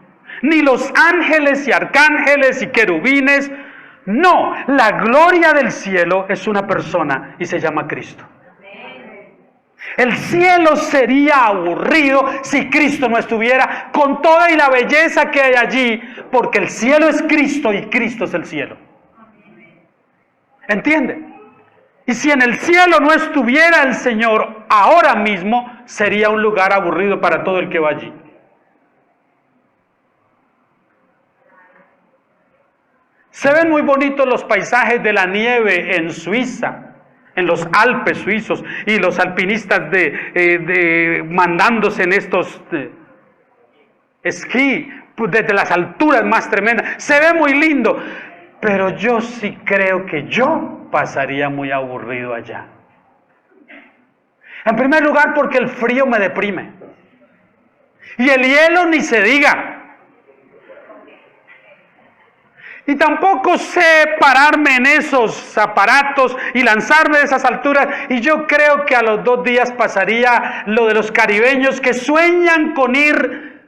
Speaker 1: ni los ángeles y arcángeles y querubines. No, la gloria del cielo es una persona y se llama Cristo. El cielo sería aburrido si Cristo no estuviera con toda y la belleza que hay allí, porque el cielo es Cristo y Cristo es el cielo. ¿Entiende? Y si en el cielo no estuviera el Señor ahora mismo, sería un lugar aburrido para todo el que va allí. Se ven muy bonitos los paisajes de la nieve en Suiza, en los Alpes suizos, y los alpinistas mandándose en estos esquí desde las alturas más tremendas. Se ve muy lindo, pero yo sí creo que yo pasaría muy aburrido allá. En primer lugar, porque el frío me deprime. Y el hielo ni se diga. Y tampoco sé pararme en esos aparatos y lanzarme de esas alturas. Y yo creo que a los 2 días pasaría lo de los caribeños que sueñan con ir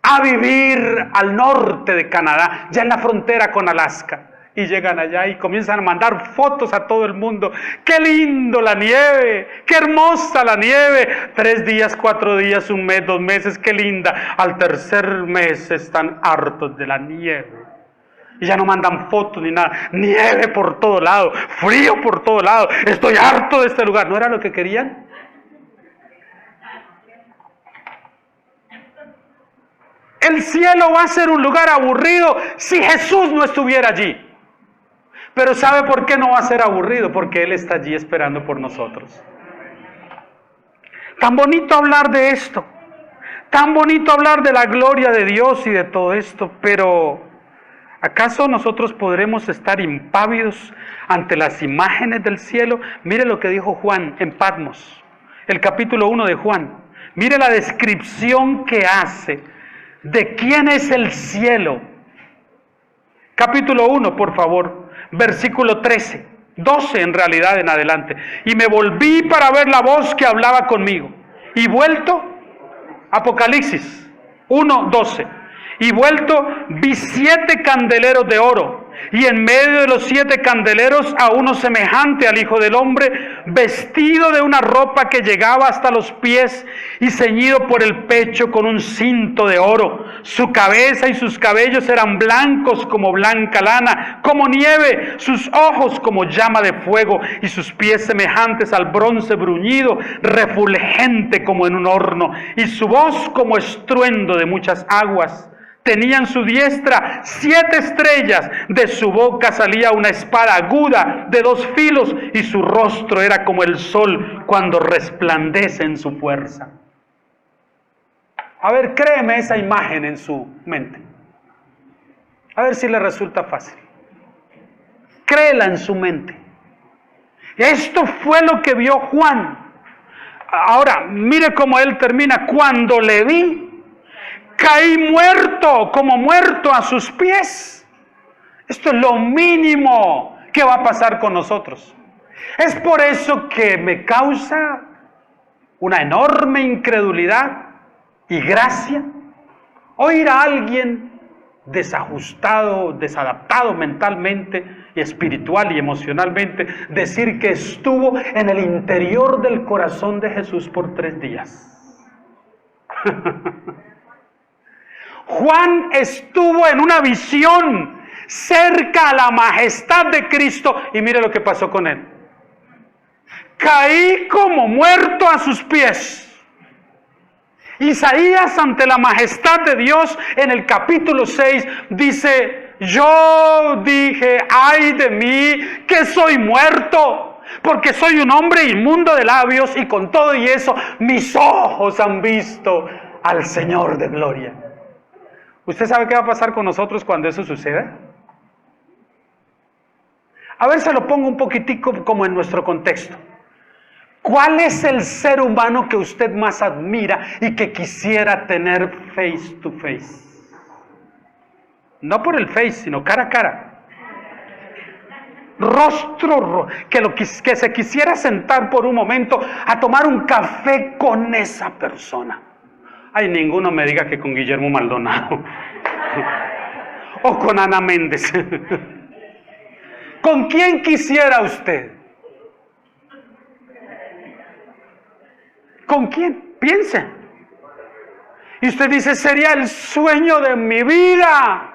Speaker 1: a vivir al norte de Canadá, ya en la frontera con Alaska. Y llegan allá y comienzan a mandar fotos a todo el mundo. ¡Qué lindo la nieve! ¡Qué hermosa la nieve! 3 días, 4 días, 1 mes, 2 meses, ¡qué linda! Al tercer mes están hartos de la nieve. Y ya no mandan fotos ni nada. Nieve por todo lado, frío por todo lado. Estoy harto de este lugar. ¿No era lo que querían? El cielo va a ser un lugar aburrido si Jesús no estuviera allí. Pero ¿sabe por qué no va a ser aburrido? Porque Él está allí esperando por nosotros. Tan bonito hablar de esto. Tan bonito hablar de la gloria de Dios y de todo esto, pero ¿acaso nosotros podremos estar impávidos ante las imágenes del cielo? Mire lo que dijo Juan en Patmos, el capítulo 1 de Juan. Mire la descripción que hace de quién es el cielo. Capítulo 1, por favor, versículo 13, 12 en realidad en adelante. Y me volví para ver la voz que hablaba conmigo. Y vuelto, Apocalipsis 1, 12. Y vuelto vi 7 candeleros de oro, Y en medio de los 7 candeleros a uno semejante al Hijo del Hombre, vestido de una ropa que llegaba hasta los pies y ceñido por el pecho con un cinto de oro. Su cabeza y sus cabellos eran blancos como blanca lana, como nieve, sus ojos como llama de fuego y sus pies semejantes al bronce bruñido, refulgente como en un horno, y su voz como estruendo de muchas aguas. Tenía en su diestra 7 estrellas, de su boca salía una espada aguda de 2 filos, y su rostro era como el sol cuando resplandece en su fuerza. A ver, créeme esa imagen en su mente. A ver si le resulta fácil. Créela en su mente. Esto fue lo que vio Juan. Ahora, mire cómo él termina. Cuando le vi, caí muerto, como muerto a sus pies. Esto es lo mínimo que va a pasar con nosotros. Es por eso que me causa una enorme incredulidad y gracia oír a alguien desajustado, desadaptado mentalmente y espiritual y emocionalmente decir que estuvo en el interior del corazón de Jesús por 3 días. Juan estuvo en una visión cerca a la majestad de Cristo y mire lo que pasó con él. Caí como muerto a sus pies. Isaías, ante la majestad de Dios, en el capítulo 6 dice: yo dije, ay de mí, que soy muerto, porque soy un hombre inmundo de labios, y con todo y eso mis ojos han visto al Señor de gloria. ¿Usted sabe qué va a pasar con nosotros cuando eso suceda? A ver, se lo pongo un poquitico como en nuestro contexto. ¿Cuál es el ser humano que usted más admira y que quisiera tener face to face? No por el face, sino cara a cara. Rostro, que se quisiera sentar por un momento a tomar un café con esa persona. Ay, ninguno me diga que con Guillermo Maldonado o con Ana Méndez. ¿Con quién quisiera usted? ¿Con quién? Piense. Y usted dice: sería el sueño de mi vida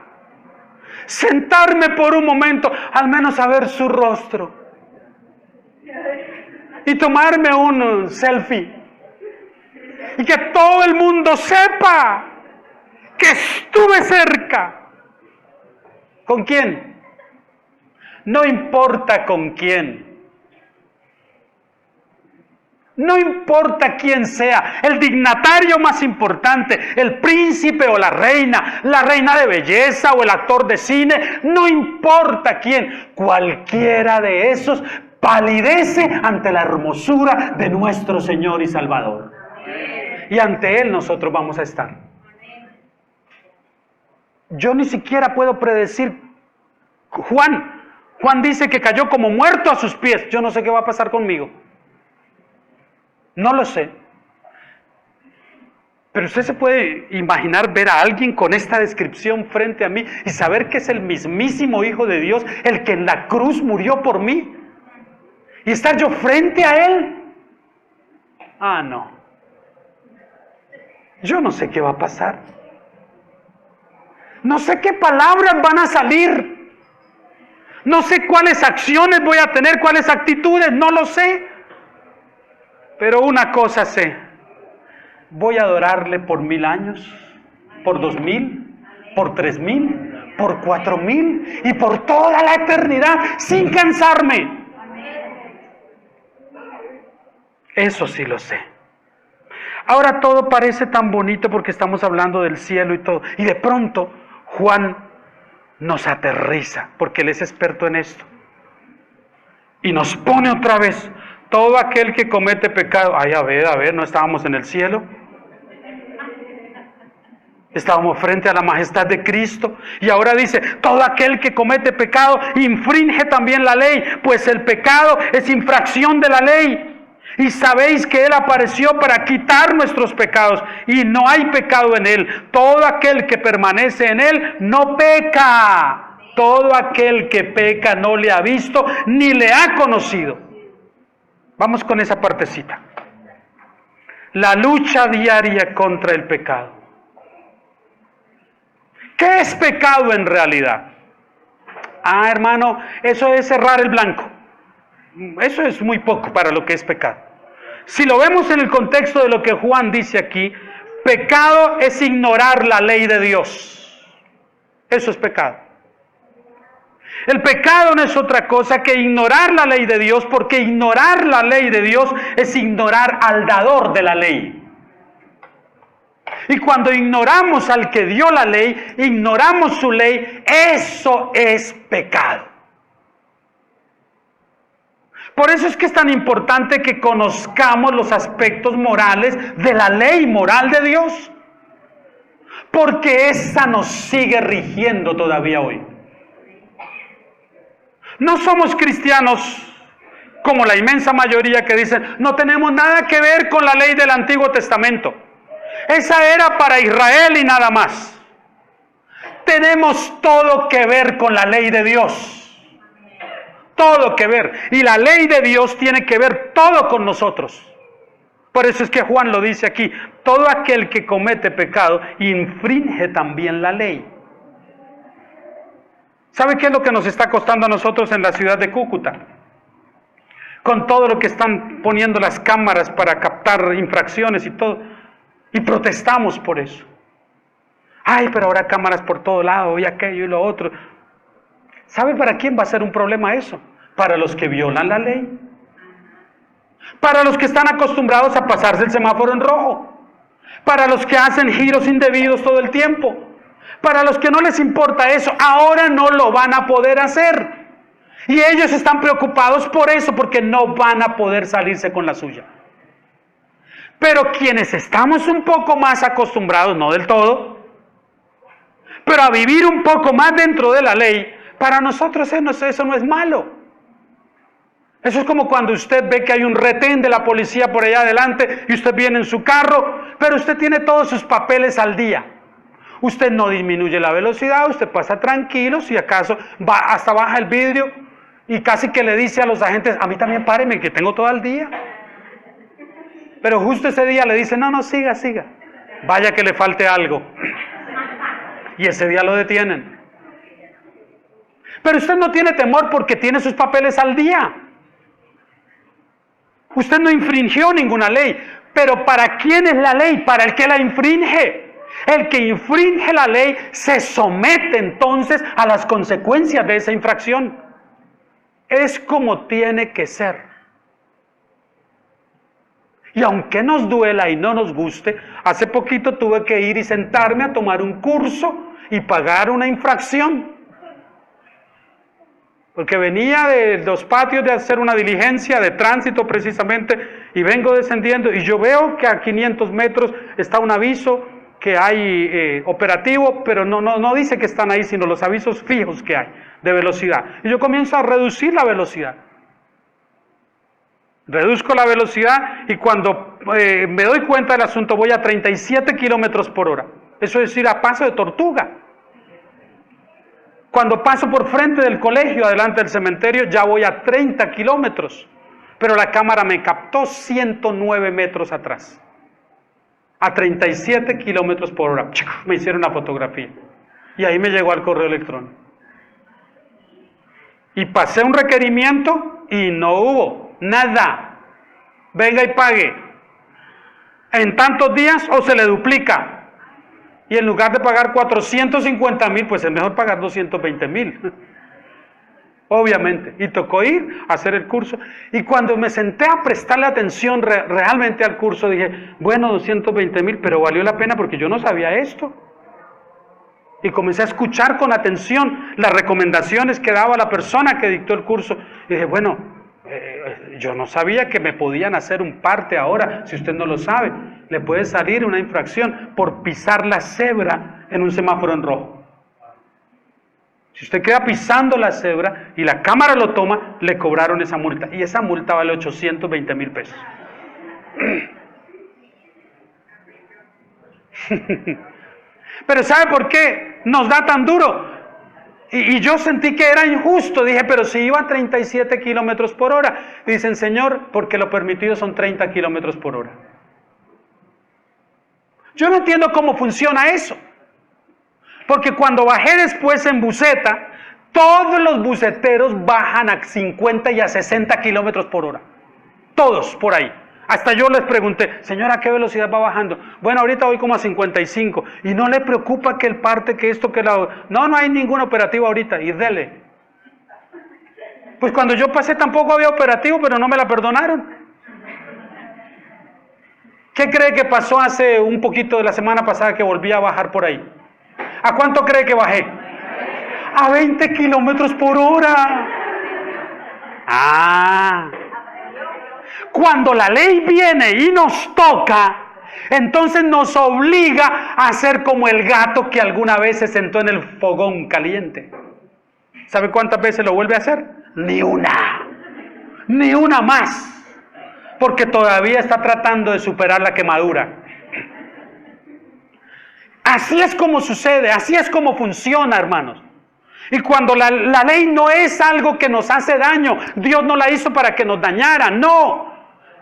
Speaker 1: sentarme por un momento, al menos a ver su rostro y tomarme un selfie y que todo el mundo sepa que estuve cerca. ¿Con quién? No importa con quién. No importa quién sea, el dignatario más importante, el príncipe o la reina de belleza o el actor de cine, no importa quién, cualquiera de esos palidece ante la hermosura de nuestro Señor y Salvador. Y ante Él nosotros vamos a estar. Yo ni siquiera puedo predecir. Juan dice que cayó como muerto a sus pies. Yo no sé qué va a pasar conmigo. No lo sé. Pero usted se puede imaginar ver a alguien con esta descripción frente a mí y saber que es el mismísimo Hijo de Dios, el que en la cruz murió por mí, y estar yo frente a Él. Ah, no. Yo no sé qué va a pasar. No sé qué palabras van a salir. No sé cuáles acciones voy a tener, cuáles actitudes, no lo sé. Pero una cosa sé, voy a adorarle por 1000 años, por 2000, por 3000, por 4000 y por toda la eternidad sin cansarme. Eso sí lo sé. Ahora todo parece tan bonito porque estamos hablando del cielo y todo. Y de pronto Juan nos aterriza porque él es experto en esto. Y nos pone otra vez: todo aquel que comete pecado. Ay, a ver, ¿no estábamos en el cielo? Estábamos frente a la majestad de Cristo. Y ahora dice: todo aquel que comete pecado infringe también la ley, pues el pecado es infracción de la ley. Y sabéis que Él apareció para quitar nuestros pecados, y no hay pecado en Él. Todo aquel que permanece en Él no peca. Todo aquel que peca no le ha visto ni le ha conocido. Vamos con esa partecita. La lucha diaria contra el pecado. ¿Qué es pecado en realidad? Hermano, eso es cerrar el blanco. Eso es muy poco para lo que es pecado. Si lo vemos en el contexto de lo que Juan dice aquí, pecado es ignorar la ley de Dios. Eso es pecado. El pecado no es otra cosa que ignorar la ley de Dios, porque ignorar la ley de Dios es ignorar al dador de la ley. Y cuando ignoramos al que dio la ley, ignoramos su ley, eso es pecado. Por eso es que es tan importante que conozcamos los aspectos morales de la ley moral de Dios, porque esa nos sigue rigiendo todavía hoy. No somos cristianos como la inmensa mayoría que dicen, no tenemos nada que ver con la ley del Antiguo Testamento. Esa era para Israel y nada más. Tenemos todo que ver con la ley de Dios. Todo que ver. Y la ley de Dios tiene que ver todo con nosotros. Por eso es que Juan lo dice aquí. Todo aquel que comete pecado infringe también la ley. ¿Sabe qué es lo que nos está costando a nosotros en la ciudad de Cúcuta? Con todo lo que están poniendo las cámaras para captar infracciones y todo. Y protestamos por eso. Ay, pero ahora cámaras por todo lado y aquello y lo otro. ¿Sabe para quién va a ser un problema eso? Para los que violan la ley. Para los que están acostumbrados a pasarse el semáforo en rojo. Para los que hacen giros indebidos todo el tiempo. Para los que no les importa eso, ahora no lo van a poder hacer. Y ellos están preocupados por eso, porque no van a poder salirse con la suya. Pero quienes estamos un poco más acostumbrados, no del todo, pero a vivir un poco más dentro de la ley, para nosotros eso no es malo. Eso es como cuando usted ve que hay un retén de la policía por allá adelante y usted viene en su carro, pero usted tiene todos sus papeles al día. Usted no disminuye la velocidad, usted pasa tranquilo, si acaso hasta baja el vidrio y casi que le dice a los agentes, a mí también páreme que tengo todo el día. Pero justo ese día le dice, no, siga, vaya que le falte algo. Y ese día lo detienen. Pero usted no tiene temor porque tiene sus papeles al día. Usted no infringió ninguna ley. Pero ¿para quién es la ley? Para el que la infringe. El que infringe la ley se somete entonces a las consecuencias de esa infracción. Es como tiene que ser. Y aunque nos duela y no nos guste, hace poquito tuve que ir y sentarme a tomar un curso y pagar una infracción. Porque venía de los patios de hacer una diligencia de tránsito precisamente y vengo descendiendo y yo veo que a 500 metros está un aviso que hay operativo, pero no dice que están ahí, sino los avisos fijos que hay de velocidad. Y yo comienzo a reducir la velocidad. Reduzco la velocidad y cuando me doy cuenta del asunto voy a 37 kilómetros por hora. Eso es ir a paso de tortuga. Cuando paso por frente del colegio, adelante del cementerio, ya voy a 30 kilómetros. Pero la cámara me captó 109 metros atrás. A 37 kilómetros por hora. Me hicieron una fotografía. Y ahí me llegó al correo electrónico. Y pasé un requerimiento y no hubo nada. Venga y pague. En tantos días o se le duplica. Y en lugar de pagar 450,000, pues es mejor pagar 220,000. Obviamente. Y tocó ir a hacer el curso. Y cuando me senté a prestarle atención realmente al curso, dije, bueno, 220,000, pero valió la pena porque yo no sabía esto. Y comencé a escuchar con atención las recomendaciones que daba la persona que dictó el curso. Y dije, bueno, yo no sabía que me podían hacer un parte ahora, si usted no lo sabe. Le puede salir una infracción por pisar la cebra en un semáforo en rojo. Si usted queda pisando la cebra y la cámara lo toma, le cobraron esa multa. Y esa multa vale 820,000 pesos. Pero ¿sabe por qué nos da tan duro? Y yo sentí que era injusto. Dije, pero si iba a 37 kilómetros por hora. Y dicen, Señor, porque lo permitido son 30 kilómetros por hora. Yo no entiendo cómo funciona eso. Porque cuando bajé después en buseta, todos los buceteros bajan a 50 y a 60 kilómetros por hora. Todos por ahí. Hasta yo les pregunté, Señor, ¿a qué velocidad va bajando? Bueno, ahorita voy como a 55. ¿Y no le preocupa que el parte, que esto, que la... No hay ningún operativo ahorita. Y dele. Pues cuando yo pasé tampoco había operativo, pero no me la perdonaron. ¿Qué cree que pasó hace un poquito de la semana pasada que volví a bajar por ahí? ¿A cuánto cree que bajé? A 20 kilómetros por hora. Cuando la ley viene y nos toca, entonces nos obliga a ser como el gato que alguna vez se sentó en el fogón caliente. ¿Sabe cuántas veces lo vuelve a hacer? Ni una más. Porque todavía está tratando de superar la quemadura. Así es como sucede, así es como funciona, hermanos. Y cuando la ley no es algo que nos hace daño, Dios no la hizo para que nos dañara, no,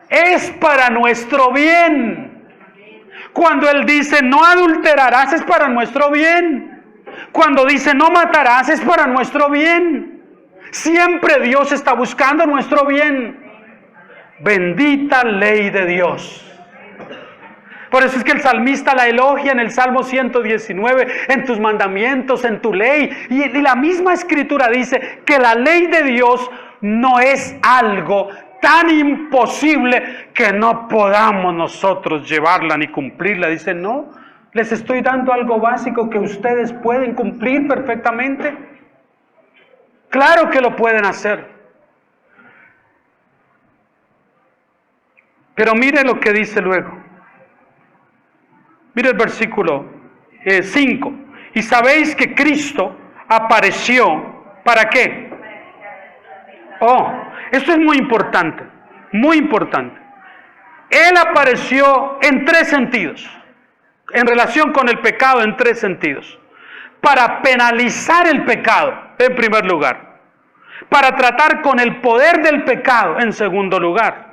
Speaker 1: es para nuestro bien. Cuando Él dice no adulterarás es para nuestro bien. Cuando dice no matarás es para nuestro bien. Siempre Dios está buscando nuestro bien. Bendita ley de Dios. Por eso es que el salmista la elogia en el Salmo 119, en tus mandamientos, en tu ley. Y la misma Escritura dice que la ley de Dios no es algo tan imposible que no podamos nosotros llevarla ni cumplirla. Dice, no, les estoy dando algo básico que ustedes pueden cumplir perfectamente. Claro que lo pueden hacer. Pero mire lo que dice luego. Mire el versículo 5. Y sabéis que Cristo apareció, ¿para qué? Esto es muy importante, muy importante. Él apareció en 3 sentidos, en relación con el pecado en 3 sentidos. Para penalizar el pecado, en primer lugar. Para tratar con el poder del pecado, en segundo lugar.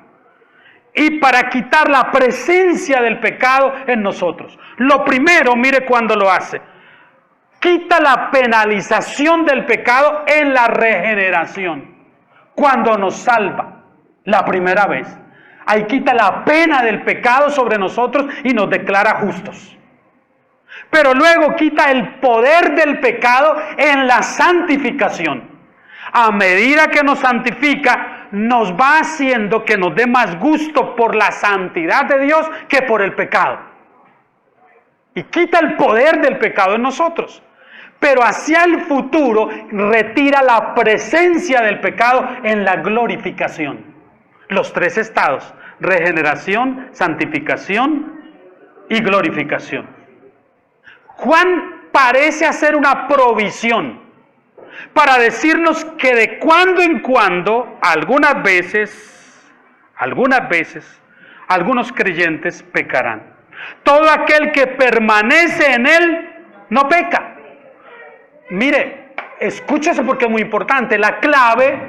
Speaker 1: Y para quitar la presencia del pecado en nosotros. Lo primero, mire cuando lo hace. Quita la penalización del pecado en la regeneración. Cuando nos salva, la primera vez. Ahí quita la pena del pecado sobre nosotros y nos declara justos. Pero luego quita el poder del pecado en la santificación. A medida que nos santifica, nos va haciendo que nos dé más gusto por la santidad de Dios que por el pecado. Y quita el poder del pecado en nosotros. Pero hacia el futuro retira la presencia del pecado en la glorificación. Los 3 estados: regeneración, santificación y glorificación. Juan parece hacer una provisión para decirnos que de cuando en cuando, algunas veces, algunos creyentes pecarán. Todo aquel que permanece en Él no peca. Mire, escúchese porque es muy importante. La clave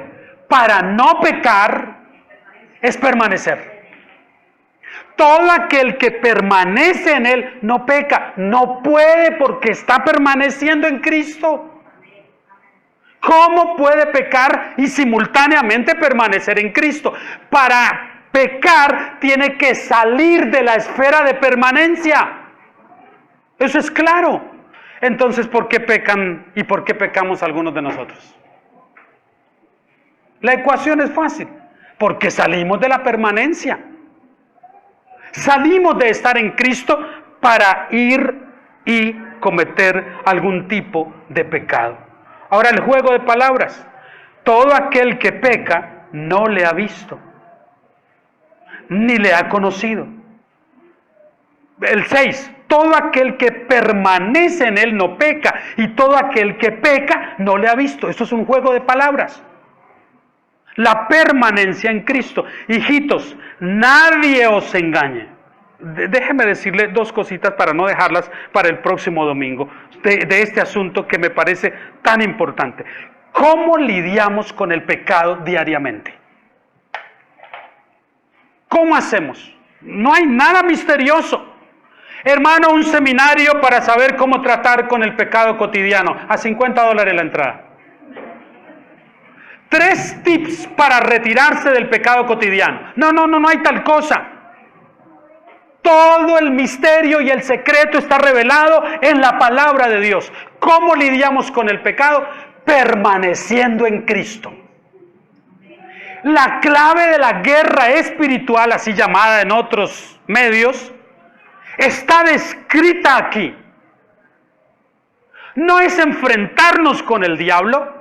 Speaker 1: para no pecar es permanecer. Todo aquel que permanece en Él no peca. No puede porque está permaneciendo en Cristo. ¿Cómo puede pecar y simultáneamente permanecer en Cristo? Para pecar tiene que salir de la esfera de permanencia. Eso es claro. Entonces, ¿por qué pecan y por qué pecamos algunos de nosotros? La ecuación es fácil. Porque salimos de la permanencia. Salimos de estar en Cristo para ir y cometer algún tipo de pecado. Ahora el juego de palabras. Todo aquel que peca no le ha visto, ni le ha conocido. El 6. Todo aquel que permanece en Él no peca, y todo aquel que peca no le ha visto. Esto es un juego de palabras. La permanencia en Cristo. Hijitos, nadie os engañe. Déjeme decirle dos cositas para no dejarlas para el próximo domingo, de este asunto que me parece tan importante. ¿Cómo lidiamos con el pecado diariamente? ¿Cómo hacemos? No hay nada misterioso. Hermano, un seminario para saber cómo tratar con el pecado cotidiano, a $50 la entrada. 3 tips para retirarse del pecado cotidiano. No hay tal cosa. Todo el misterio y el secreto está revelado en la palabra de Dios. ¿Cómo lidiamos con el pecado? Permaneciendo en Cristo. La clave de la guerra espiritual, así llamada en otros medios, está descrita aquí. No es enfrentarnos con el diablo,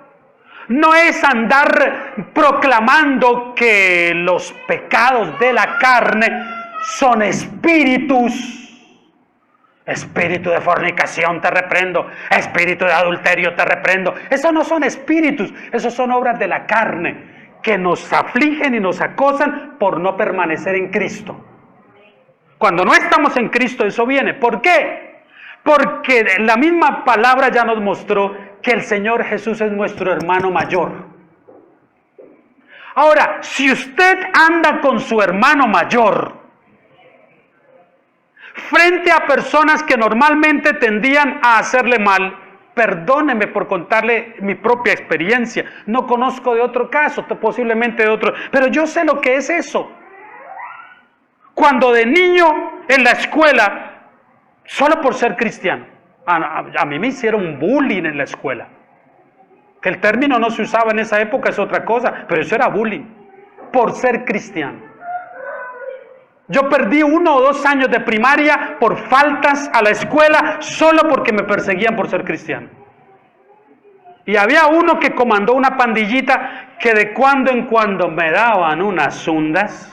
Speaker 1: no es andar proclamando que los pecados de la carne son espíritus. Espíritu de fornicación te reprendo, espíritu de adulterio te reprendo. Esos no son espíritus, esos son obras de la carne que nos afligen y nos acosan por no permanecer en Cristo. Cuando no estamos en Cristo, eso viene. ¿Por qué? Porque la misma palabra ya nos mostró que el Señor Jesús es nuestro hermano mayor. Ahora, si usted anda con su hermano mayor, frente a personas que normalmente tendían a hacerle mal, perdóneme por contarle mi propia experiencia, no conozco de otro caso, posiblemente de otro, pero yo sé lo que es eso. Cuando de niño en la escuela, solo por ser cristiano, a mí me hicieron bullying en la escuela. Que el término no se usaba en esa época es otra cosa, pero eso era bullying, por ser cristiano. Yo perdí 1 o 2 años de primaria por faltas a la escuela solo porque me perseguían por ser cristiano. Y había uno que comandó una pandillita que de cuando en cuando me daban unas zundas,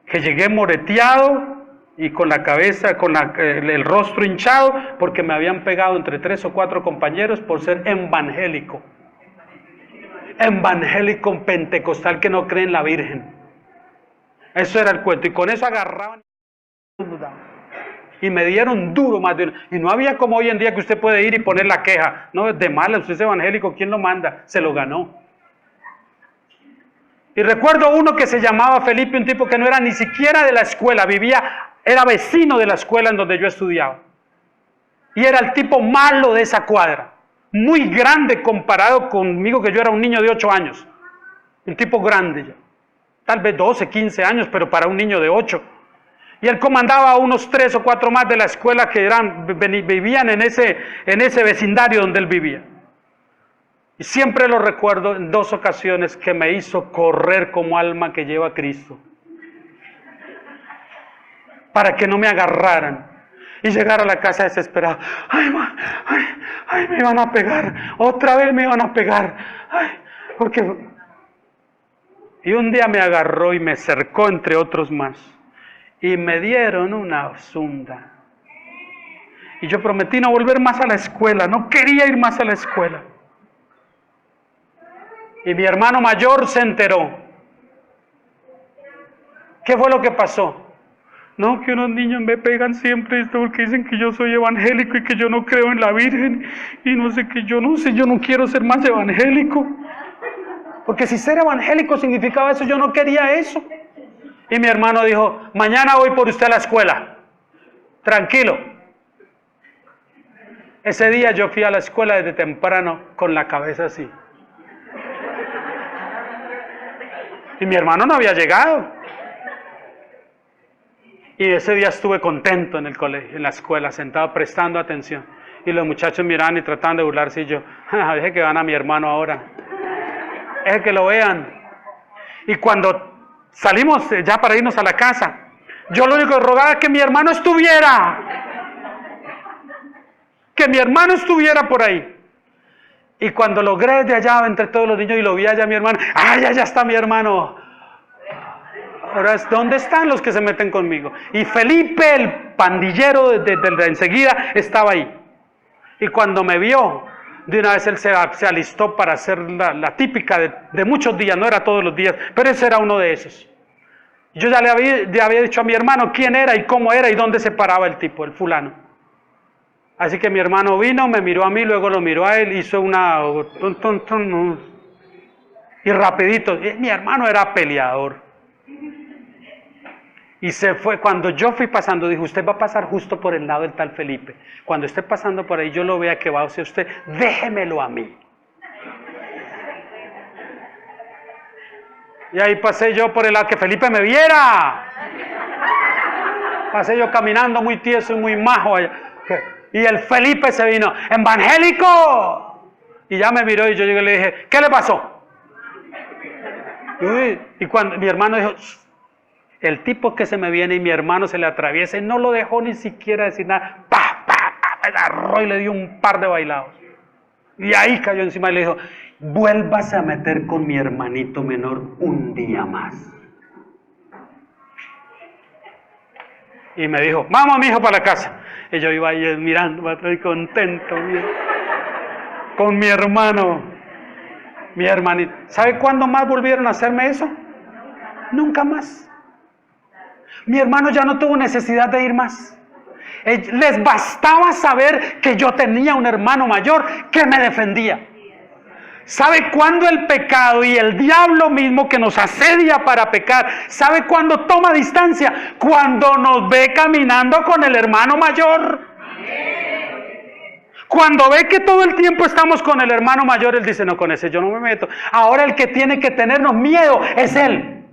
Speaker 1: que llegué moreteado y con la cabeza, con el rostro hinchado, porque me habían pegado entre 3 o 4 compañeros por ser evangélico. Evangélico pentecostal que no cree en la Virgen. Eso era el cuento, y con eso agarraban y me dieron duro más de uno. Y no había como hoy en día que usted puede ir y poner la queja. No, es de mala, usted es evangélico, ¿quién lo manda? Se lo ganó. Y recuerdo uno que se llamaba Felipe, un tipo que no era ni siquiera de la escuela, era vecino de la escuela en donde yo estudiaba. Y era el tipo malo de esa cuadra, muy grande comparado conmigo, que yo era un niño de 8 años. Un tipo grande ya. Tal vez 12, 15 años, pero para un niño de 8. Y él comandaba a unos 3 o 4 más de la escuela que vivían en ese vecindario donde él vivía. Y siempre lo recuerdo en 2 ocasiones que me hizo correr como alma que lleva a Cristo, para que no me agarraran y llegar a la casa desesperado. Ay, me iban a pegar, otra vez me iban a pegar. Y un día me agarró y me cercó entre otros más. Y me dieron una zunda. Y yo prometí no volver más a la escuela, no quería ir más a la escuela. Y mi hermano mayor se enteró. ¿Qué fue lo que pasó? No, que unos niños me pegan siempre esto porque dicen que yo soy evangélico y que yo no creo en la Virgen. Y no sé, yo no quiero ser más evangélico. Porque si ser evangélico significaba eso, yo no quería eso. Y mi hermano dijo, mañana voy por usted a la escuela. Tranquilo. Ese día yo fui a la escuela desde temprano con la cabeza así. Y mi hermano no había llegado. Y ese día estuve contento en el colegio, en la escuela, sentado prestando atención. Y los muchachos miraban y trataban de burlarse y yo, deje que van a mi hermano ahora. Deje que lo vean. Y cuando salimos ya para irnos a la casa, yo lo único que rogaba es que mi hermano estuviera. Que mi hermano estuviera por ahí. Y cuando logré de allá entre todos los niños y lo vi allá mi hermano, allá está mi hermano. Ahora, ¿dónde están los que se meten conmigo? Y Felipe, el pandillero de enseguida, estaba ahí. Y cuando me vio, de una vez él se alistó para hacer la típica de muchos días, no era todos los días, pero ese era uno de esos. Yo ya le había dicho a mi hermano quién era y cómo era y dónde se paraba el tipo, el fulano. Así que mi hermano vino, me miró a mí, luego lo miró a él, hizo una... y rapidito, mi hermano era peleador. Y se fue, cuando yo fui pasando, dijo, usted va a pasar justo por el lado del tal Felipe. Cuando esté pasando por ahí, yo lo vea que va hacia usted, déjemelo a mí. Y ahí pasé yo por el lado, que Felipe me viera. Pasé yo caminando muy tieso y muy majo allá. Y el Felipe se vino, ¡evangélico! Y ya me miró y yo llegué y le dije, ¿qué le pasó? Y cuando mi hermano dijo, el tipo que se me viene y mi hermano se le atraviesa y no lo dejó ni siquiera decir nada, ¡pah, pah, pah! Me agarró y le dio un par de bailados. Y ahí cayó encima y le dijo, vuélvase a meter con mi hermanito menor un día más. Y me dijo, vamos mi hijo para la casa. Y yo iba ahí mirando, estoy contento, con mi hermano, mi hermanito. ¿Sabe cuándo más volvieron a hacerme eso? Nunca más. Mi hermano ya no tuvo necesidad de ir más. Les bastaba saber que yo tenía un hermano mayor que me defendía. ¿Sabe cuándo el pecado y el diablo mismo que nos asedia para pecar, sabe cuándo toma distancia? Cuando nos ve caminando con el hermano mayor. Cuando ve que todo el tiempo estamos con el hermano mayor, él dice, no, con ese yo no me meto. Ahora el que tiene que tenernos miedo es él.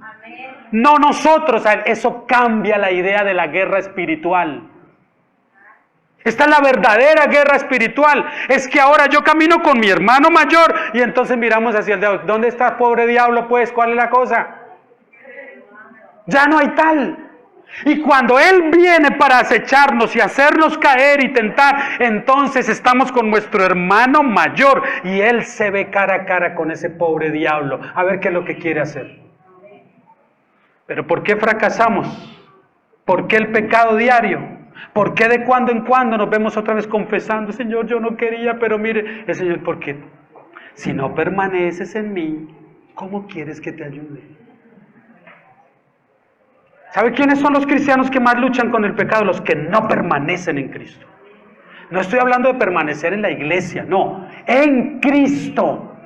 Speaker 1: No nosotros. Eso cambia la idea de la guerra espiritual. Esta es la verdadera guerra espiritual. Es que ahora yo camino con mi hermano mayor y entonces miramos hacia el diablo. ¿Dónde está pobre diablo pues? ¿Cuál es la cosa? Ya no hay tal. Y cuando él viene para acecharnos y hacernos caer y tentar, entonces estamos con nuestro hermano mayor y él se ve cara a cara con ese pobre diablo. A ver qué es lo que quiere hacer. Pero ¿por qué fracasamos? ¿Por qué el pecado diario? ¿Por qué de cuando en cuando nos vemos otra vez confesando, Señor, yo no quería, pero mire, el Señor, ¿por qué? Si no permaneces en mí, ¿cómo quieres que te ayude? ¿Sabe quiénes son los cristianos que más luchan con el pecado? Los que no permanecen en Cristo. No estoy hablando de permanecer en la iglesia, no, en Cristo.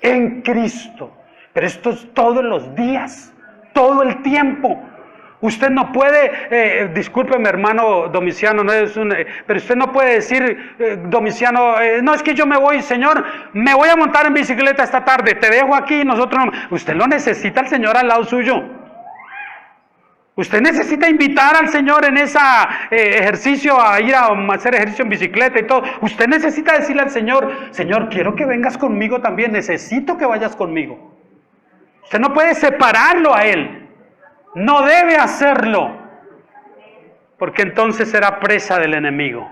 Speaker 1: En Cristo. Pero esto es todos los días, todo el tiempo. Usted no puede, discúlpeme hermano Domiciano, no es pero usted no puede decir, Domiciano, no es que yo me voy, Señor, me voy a montar en bicicleta esta tarde, te dejo aquí, nosotros no. Usted lo necesita al Señor al lado suyo. Usted necesita invitar al Señor en ese ejercicio, a ir a hacer ejercicio en bicicleta y todo. Usted necesita decirle al Señor, Señor, quiero que vengas conmigo también, necesito que vayas conmigo. Usted no puede separarlo a Él. No debe hacerlo, porque entonces será presa del enemigo.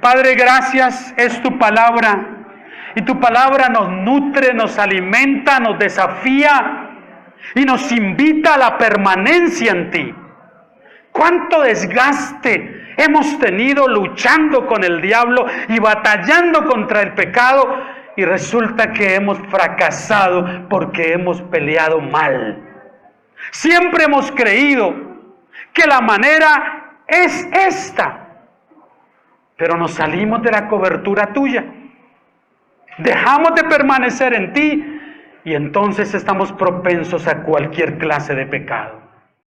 Speaker 1: Padre, gracias, es tu palabra, y tu palabra nos nutre, nos alimenta, nos desafía, y nos invita a la permanencia en ti. ¿Cuánto desgaste hemos tenido luchando con el diablo y batallando contra el pecado? Y resulta que hemos fracasado porque hemos peleado mal. Siempre hemos creído que la manera es esta, pero nos salimos de la cobertura tuya, dejamos de permanecer en ti y entonces estamos propensos a cualquier clase de pecado.